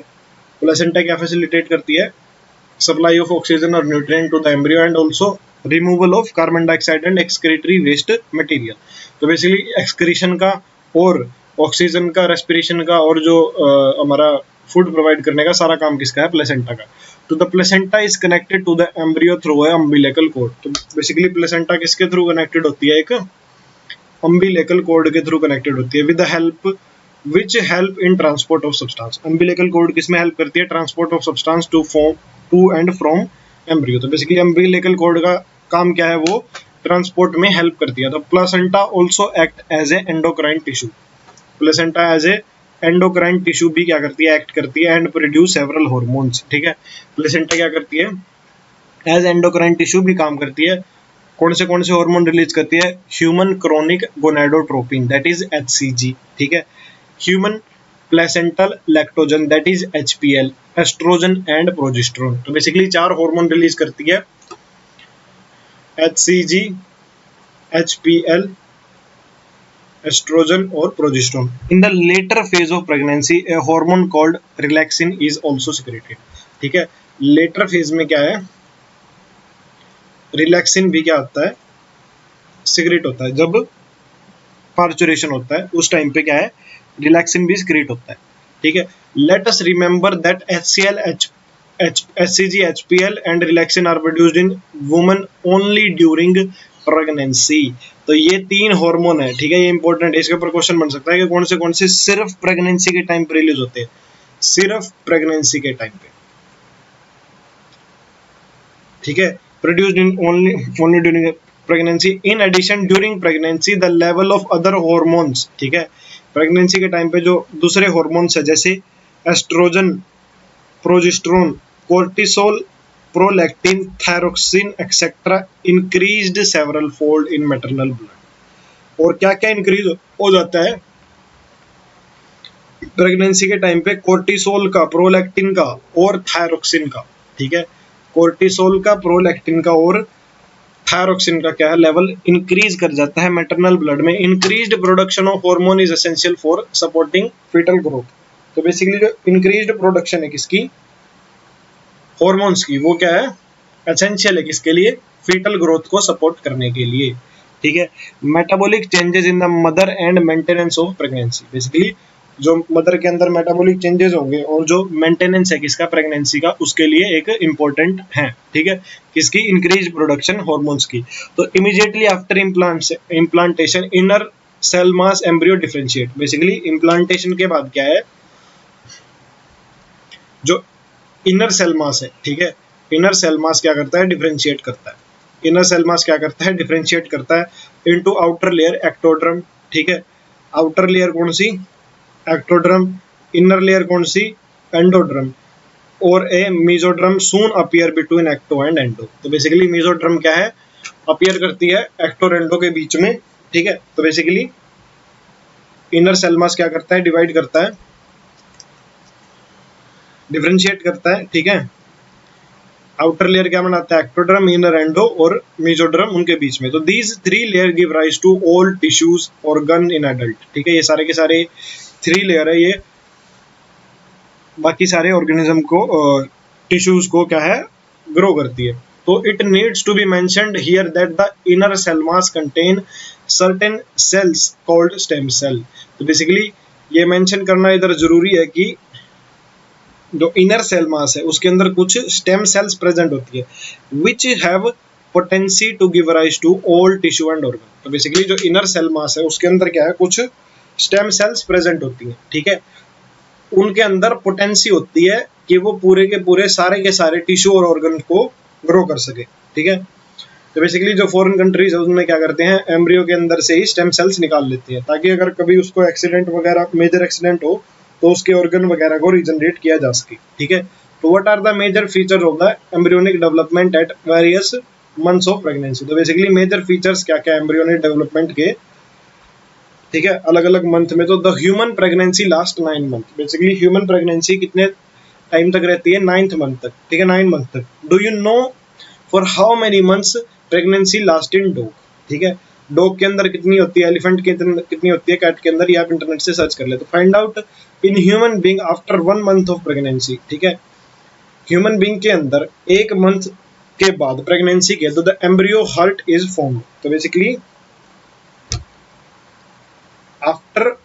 placenta क्या facilitate करती है, सप्लाई ऑफ ऑक्सीजन और nutrient to the embryo and also removal of carbon dioxide and excretory waste material. तो बेसिकली एक्सक्रीशन का और ऑक्सीजन का, रेस्पिरेशन का और जो हमारा फूड प्रोवाइड करने का सारा काम किसका है, प्लेसेंटा का। तो the placenta is connected to the embryo through a umbilical cord. तो बेसिकली प्लेसेंटा किसके थ्रू कनेक्टेड होती है, एक अम्बिलिकल कॉर्ड के थ्रू कनेक्टेड होती है, with the help which help in transport of substance. Umbilical cord किसमें हेल्प करती है, transport of substance to and from embryo. तो बेसिकली अम्बिलिकल कॉर्ड का काम क्या है, वो ट्रांसपोर्ट में हेल्प करती है। तो placenta also act as a endocrine tissue. Placenta as a endocrine tissue भी क्या करती है, एक्ट करती है, एंड प्रोड्यूस सेवरल हार्मोन्स। ठीक है, प्लेसेंटा क्या करती है, एज एंडोक्राइन टिश्यू भी काम करती है। कौन से हार्मोन रिलीज करती है, human chorionic gonadotropin that is HCG। ठीक है, human placental lactogen that is HPL, oestrogen and progesterone. तो बेसिकली 4 हार्मोन रिलीज करती है, HCG, HPL, एस्ट्रोजन और progesterone. In the later phase of pregnancy a hormone called relaxin is also secreted. ठीक है, later phase में क्या है, relaxin भी क्या होता है, सिक्रेट होता है। जब पार्चुरेशन होता है उस टाइम पे क्या है, रिलैक्सिन भी सिक्रेट होता है। ठीक है, let us remember that HCl, HCG, HPL and relaxin are produced in woman only during pregnancy. तो ये 3 हार्मोन है। ठीक है, ये इंपॉर्टेंट है, इसके ऊपर क्वेश्चन बन सकता है कि कौन से सिर्फ प्रेगनेंसी के टाइम पे रिलीज होते हैं, सिर्फ प्रेगनेंसी के टाइम पे। ठीक है, produced in only during pregnancy. In addition during pregnancy the level of other hormones. ठीक है, प्रेगनेंसी के टाइम पे जो दूसरे हार्मोन्स है जैसे oestrogen, progesterone, cortisol, prolactin, thyroxine etcetera increased several fold in maternal blood. और क्या क्या इंक्रीज हो जाता है प्रेगनेंसी के टाइम पे, कोर्टिसोल का, प्रोलैक्टिन का और थायरोक्सिन का। ठीक है, कोर्टिसोल का, प्रोलैक्टिन का और थायरोक्सिन का क्या है, लेवल इंक्रीज कर जाता है मैटरनल ब्लड में। Increased production of hormone is essential for supporting foetal growth. तो बेसिकली जो इंक्रीज्ड प्रोडक्शन है किसकी, हार्मोन्स की, वो क्या है, एसेंशियल है किसके लिए, फीटल ग्रोथ को सपोर्ट करने के लिए। ठीक है, metabolic changes in the mother and maintenance of pregnancy. Basically जो मदर के अंदर मेटाबॉलिक चेंजेस होंगे और जो मेंटेनेंस है किसका, प्रेगनेंसी का, उसके लिए एक इंपॉर्टेंट है। ठीक है, किसकी, इंक्रीज प्रोडक्शन हार्मोन्स की। तो immediately after implantation inner cell mass embryo differentiate. Basically implantation के बाद क्या है, जो इनर सेल मास है, ठीक है, इनर सेल मास क्या करता है, डिफरेंशिएट करता है। इनर सेल मास क्या करता है, डिफरेंशिएट करता है इनटू आउटर लेयर एक्टोडर्म। ठीक है, आउटर लेयर कौन सी, एक्टोडर्म, इनर लेयर कौन सी, एंडोड्रम, और a mesoderm soon appear between ecto and endo. तो बेसिकली मेसोड्रम क्या है, अपीयर करती है एक्टो और एंडो के बीच में, ठीक है। तो बेसिकली इनर सेल मास क्या करता है, डिवाइड करता है, डिफरेंशिएट करता है, ठीक है। आउटर लेयर क्या बनाता है, एक्टोड्रम, इनर एंडो और मेसोड्रम उनके बीच में। तो these three layer give rise to all tissues organ in adult, ठीक है। ये सारे के सारे थ्री लेयर है, ये बाकी सारे ऑर्गेनिज्म को टिश्यूज को क्या है, ग्रो करती है। तो it needs to be mentioned here that the inner cell mass contain certain cells called stem cell. तो बेसिकली ये मेंशन करना इधर जरूरी है कि जो इनर सेल मास है उसके अंदर कुछ स्टेम सेल्स प्रेजेंट होती है, which have potency to give rise to all tissue and organ. तो बेसिकली जो इनर सेल मास है उसके अंदर क्या है, कुछ स्टेम सेल्स प्रेजेंट होती हैं, ठीक है। उनके अंदर पोटेंसी होती है कि वो पूरे के सारे टिश्यू और ऑर्गन को ग्रो कर सके, ठीक है। तो बेसिकली जो फॉरेन कंट्रीज है उसमें क्या करते हैं, एम्ब्रियो के अंदर से ही स्टेम सेल्स निकाल लेते हैं, ताकि अगर कभी उसको एक्सीडेंट वगैरह, मेजर एक्सीडेंट हो तो उसके ऑर्गन वगैरह को रीजनरेट किया जा सके, ठीक है। तो what are the major feature of the embryonic development at various months of pregnancy. तो बेसिकली मेजर फीचर्स क्या क्या एम्ब्रियोनिक डेवलपमेंट के, ठीक है, अलग अलग मंथ में। तो the human pregnancy last 9 month, basically human pregnancy कितने टाइम तक रहती है, 9th मंथ तक, ठीक है, 9 मंथ तक। Do you know for how many months pregnancy last in dog, ठीक है। डॉग के अंदर कितनी होती है, एलिफेंट के अंदर कितनी होती है, कैट के अंदर, या आप इंटरनेट से सर्च कर ले। तो find out in human being after 1 month of pregnancy, ठीक है। ह्यूमन बीइंग के अंदर 1 मंथ के बाद प्रेगनेंसी के, तो the embryo heart is formed. तो बेसिकली आफ्टर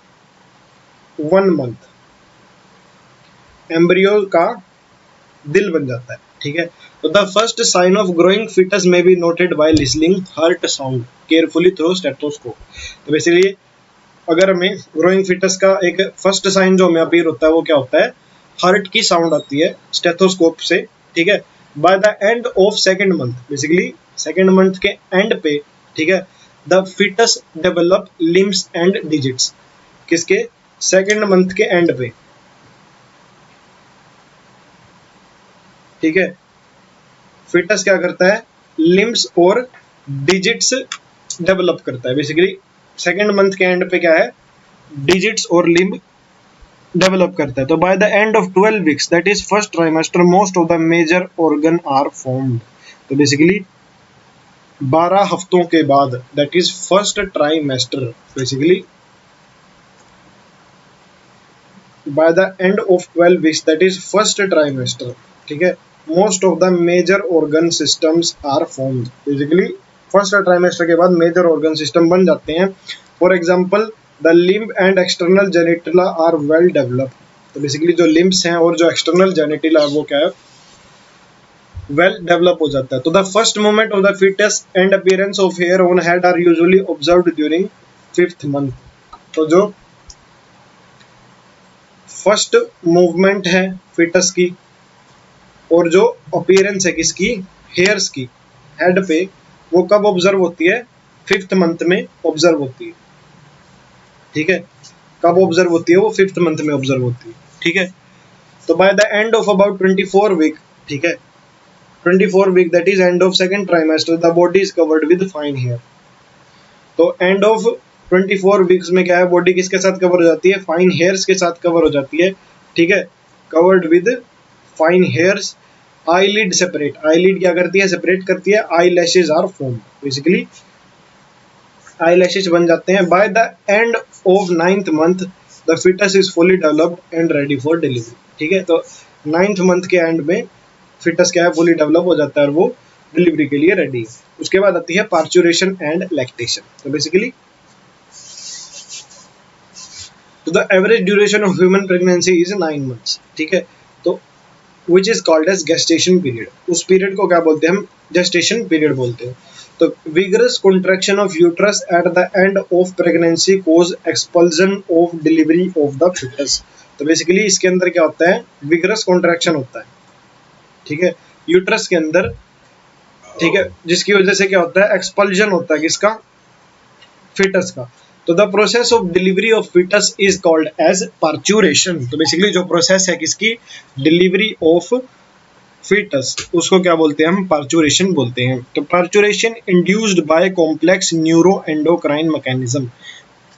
1 मंथ एम्ब्रियो का दिल बन जाता है, ठीक है। तो the first sign of growing foetus may be noted by listening heart sound carefully through stethoscope. तो बेसिकली अगर हमें ग्रोइंग फीटस का एक फर्स्ट साइन जो हमें अपीयर होता है वो क्या होता है, हार्ट की साउंड आती है स्टेथोस्कोप से, ठीक है। By the end of second month, basically second month के एंड पे, ठीक है, the fetus develop limbs and digits. किसके, सेकेंड मंथ के एंड पे, ठीक है। फीटस क्या करता है, लिम्स और डिजिट्स डेवलप करता है। बेसिकली सेकेंड मंथ के एंड पे क्या है, डिजिट्स और लिम्ब डेवलप करता है। तो by the end of 12 weeks that is first trimester most of the major organ are formed. तो बेसिकली 12 हफ्तों के बाद, that is first trimester, basically by the end of 12 weeks that is first trimester, ठीक है, most of the major organ systems are formed. Basically first trimester के बाद major organ system बन जाते हैं। For example the limb and external जेनिटिला are well developed. तो basically जो limbs हैं और जो एक्सटर्नल जेनिटिला है वो क्या है, वेल डेवलप हो जाता है। तो the first movement of the fetus and appearance of hair on head are usually observed during 5th month. तो जो फर्स्ट मूवमेंट है फीटस की और जो अपीयरेंस है किसकी, हेयर्स की हेड पे, वो कब ऑब्जर्व होती है, 5th मंथ में ऑब्जर्व होती है, ठीक है। कब ऑब्जर्व होती है, वो 5th मंथ में ऑब्जर्व होती है, ठीक है। तो by the end of about 24 week, ठीक है, 24 week that is end of second trimester, the body is covered with fine hair. तो एंड ऑफ 24 वीक्स में क्या है, बॉडी किसके साथ कवर हो जाती है, फाइन हेयर्स के साथ कवर हो जाती है, ठीक है, covered with fine hairs. Eyelid separate, eyelid क्या करती है, सेपरेट करती है, eyelashes are form, basically eyelashes बन जाते हैं। By the end of 9th month the fetus is fully developed and ready for delivery, ठीक है। तो 9th मंथ के एंड में फीटस क्या है, फुली डेवलप हो जाता है और वो डिलीवरी के लिए रेडी है। उसके बाद आती है पार्चुरेशन एंड लैक्टेशन। तो बेसिकली तो the average duration of human pregnancy is 9 months, ठीक है। तो which is called as gestation period, उस पीरियड को क्या बोलते हैं हम, जेस्टेशन पीरियड बोलते हैं। तो vigorous contraction of uterus at the end of pregnancy cause expulsion of delivery of the fetus. तो बेसिकली इसके अंदर क्या होता है, विगरस कॉन्ट्रैक्शन होता है, ठीक है, यूट्रस के अंदर, ठीक है, जिसकी वजह से क्या होता है, एक्सपल्जन होता है किसका, फीटस का। तो तो the process of delivery of fetus is called as parturition. तो बेसिकली जो प्रोसेस है किसकी, डिलीवरी ऑफ फीटस, उसको क्या बोलते हैं हम, पार्चुरेशन बोलते हैं। तो parturition induced by complex neuro endocrine mechanism.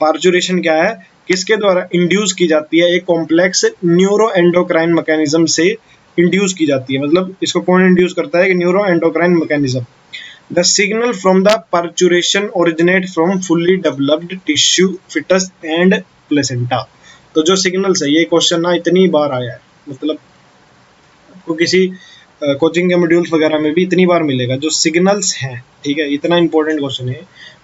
Parturition क्या है, किसके द्वारा इंड्यूस की जाती है, एक कॉम्प्लेक्स न्यूरो एंडोक्राइन मैकेनिज्म से इंड्यूस की जाती है। मतलब इसको कौन इंड्यूस करता है, कि neuro endocrine mechanism. The signal from the parturition originate from fully developed tissue fetus and placenta. तो जो सिग्नल्स है, ये क्वेश्चन ना इतनी बार आया है, मतलब आपको किसी कोचिंग के मॉड्यूल्स वगैरह में भी इतनी बार मिलेगा। जो सिग्नल्स हैं, ठीक है, इतना इंपॉर्टेंट क्वेश्चन है,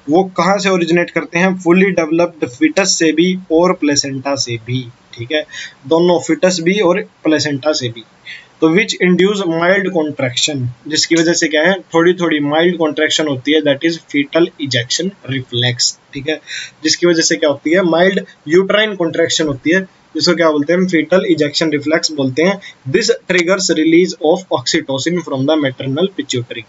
वो कहाँ से ओरिजिनेट करते हैं, फुल्ली डेवलप्ड फिटस से भी और प्लेसेंटा से भी, ठीक है, दोनों फिटस भी और प्लेसेंटा से भी। तो विच इंड्यूस माइल्ड कॉन्ट्रैक्शन, जिसकी वजह से क्या है, थोड़ी थोड़ी माइल्ड कॉन्ट्रैक्शन होती है, that is fetal ejection reflex, ठीक है, जिसकी वजह से क्या होती है, माइल्ड यूट्राइन कॉन्ट्रैक्शन होती है, जिसको क्या बोलते हैं, फीटल इजेक्शन रिफ्लेक्स बोलते हैं। This triggers release of oxytocin from the maternal pituitary.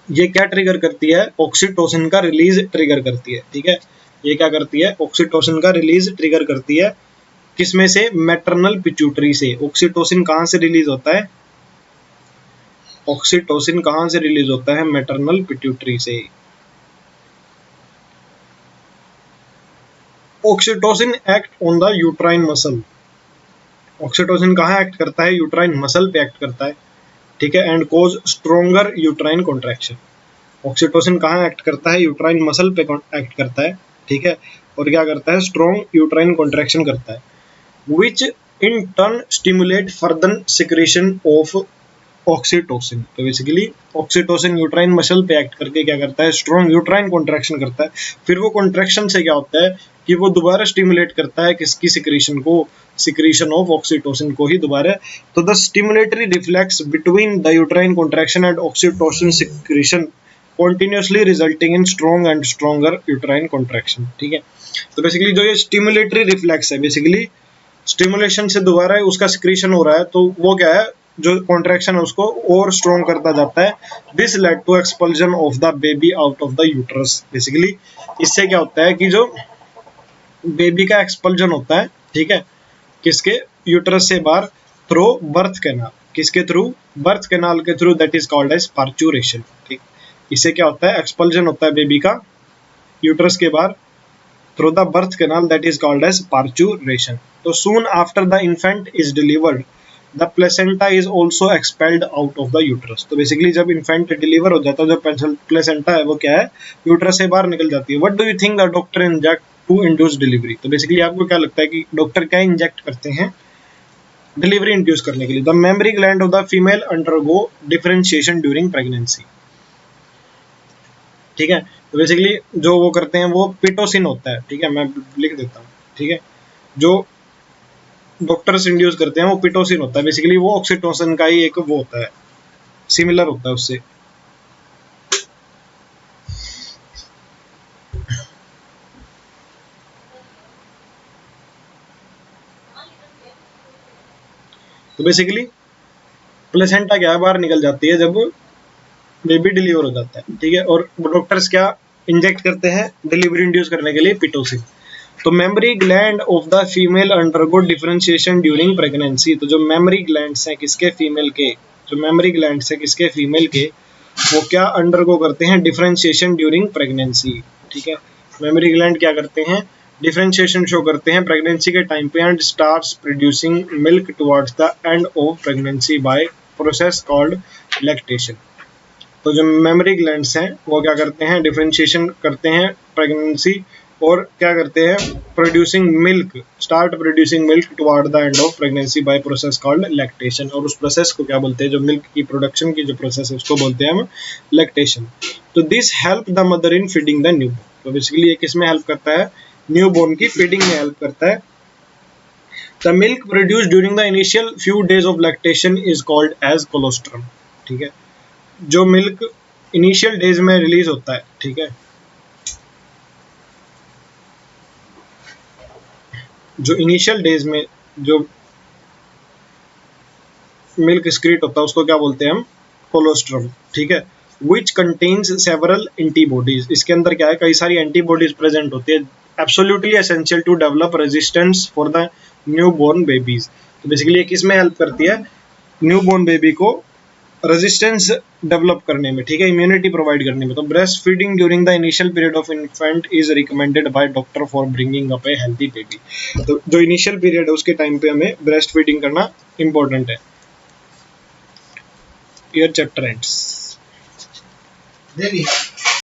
ये क्या ट्रिगर करती है, ऑक्सीटोसिन का रिलीज ट्रिगर करती है, ठीक है, ये क्या करती है, ऑक्सीटोसिन का रिलीज ट्रिगर करती है, किसमें से, मैटरनल पिट्यूटरी से। ऑक्सीटोसिन कहां से रिलीज होता है, ऑक्सीटोसिन कहां से रिलीज होता है, मैटरनल पिट्यूटरी से। Oxytocin act on the uterine muscle. Oxytocin कहाँ एक्ट करता है, यूट्राइन मसल पे एक्ट करता है, ठीक है, and cause stronger uterine contraction. Oxytocin कहाँ एक्ट करता है, यूट्राइन मसल पे एक्ट करता है, ठीक है, और क्या करता है, स्ट्रॉन्ग यूट्राइन कॉन्ट्रैक्शन करता है, which in turn stimulate further secretion of oxytocin. तो बेसिकली ऑक्सीटोसिन यूट्राइन मसल पे एक्ट करके क्या करता है, स्ट्रॉन्ग यूट्राइन कॉन्ट्रैक्शन करता है। फिर वो कॉन्ट्रैक्शन से क्या होता है, कि वो दोबारा स्टिमुलेट करता है किसकी सिक्रीशन को, सिक्रीशन ऑफ ऑक्सीटोसिन को ही दोबारा। तो the stimulatory reflex between the uterine contraction and oxytocin secretion continuously resulting in strong and stronger uterine contraction, ठीक है। तो बेसिकली जो ये स्टिमुलेटरी रिफ्लेक्स है, बेसिकली स्टिमुलेशन से दोबारा उसका सिक्रीशन हो रहा है, तो वो क्या है, जो कॉन्ट्रैक्शन है उसको और स्ट्रॉन्ग करता जाता है। This lead to expulsion of the baby out of the uterus. Basically इससे क्या होता है, कि जो बेबी का एक्सपल्जन होता है, ठीक है, किसके, यूट्रस से बाहर, थ्रू बर्थ कैनाल, किसके थ्रू, बर्थ कैनाल के through, that is called as parturition, ठीक। इससे क्या होता है, एक्सपल्जन होता है बेबी का यूट्रस के बाहर through the birth canal, that is called as parturition. तो soon after the infant is delivered the placenta is also expelled out of the uterus. तो बेसिकली जब इन्फेंट डिलीवर हो जाता है, जो प्लेसेंटा है वो क्या है, यूट्रस से बाहर निकल जाती है। What do you think the doctor inject to induce delivery. तो बेसिकली आपको क्या लगता है कि डॉक्टर क्या इंजेक्ट करते हैं डिलीवरी इंड्यूस करने के लिए। The mammary gland of the female undergo differentiation during pregnancy, ठीक है। तो बेसिकली जो वो करते हैं वो पिटोसिन होता है, ठीक है, मैं लिख देता हूँ, ठीक है, जो डॉक्टर्स इंड्यूस करते हैं वो पिटोसिन होता है। बेसिकली वो ऑक्सीटोसिन का ही एक वो होता है, सिमिलर होता है उससे। तो बेसिकली प्लेसेंटा क्या है, बाहर निकल जाती है जब बेबी डिलीवर हो जाता है, ठीक है, और डॉक्टर्स क्या इंजेक्ट करते हैं डिलीवरी इंड्यूस करने के लिए, पिटोसिन। तो mammary gland of the female undergo differentiation during pregnancy. तो जो मेमरी ग्लैंड्स हैं किसके, फीमेल के, जो मेमरी ग्लैंड्स हैं किसके, फीमेल के, वो क्या अंडरगो करते हैं, डिफरेंशिएशन ड्यूरिंग प्रेगनेंसी, ठीक है। मेमरी ग्लैंड क्या करते हैं, डिफरेंशिएशन शो करते हैं प्रेगनेंसी के टाइम पे, and starts producing milk towards the end of pregnancy by process called lactation. तो जो मेमरी ग्लैंड्स हैं वो क्या करते हैं, डिफरेंशिएशन करते हैं प्रेगनेंसी, और क्या करते हैं, producing milk, start producing milk toward the end of pregnancy by process called lactation. और उस प्रोसेस को क्या बोलते हैं, जो मिल्क की प्रोडक्शन की जो प्रोसेस है उसको बोलते हैं हम लैक्टेशन। तो this help the mother in feeding the new. तो बेसिकली ये किस में हेल्प करता है, न्यू बोर्न की फीडिंग में हेल्प करता है। The milk produced during the initial few days of lactation is called as colostrum, ठीक है। जो मिल्क इनिशियल डेज में रिलीज होता है, ठीक है, जो इनिशियल डेज में जो मिल्क एक्सक्रीट होता है उसको क्या बोलते हैं हम, कोलोस्ट्रम, ठीक है। विच कंटेन्स सेवरल एंटीबॉडीज, इसके अंदर क्या है, कई सारी एंटीबॉडीज प्रेजेंट होती है, absolutely essential to develop resistance for the newborn babies. तो बेसिकली ये किस में हेल्प करती है, न्यू बोर्न बेबी को रेजिस्टेंस डेवलप करने में, ठीक है, इम्यूनिटी प्रोवाइड करने में। तो breast feeding during the initial period of infant is recommended by doctor for bringing up a healthy baby. तो जो इनिशियल पीरियड है उसके टाइम पे हमें ब्रेस्ट फीडिंग करना इंपॉर्टेंट है। Year chapter ends.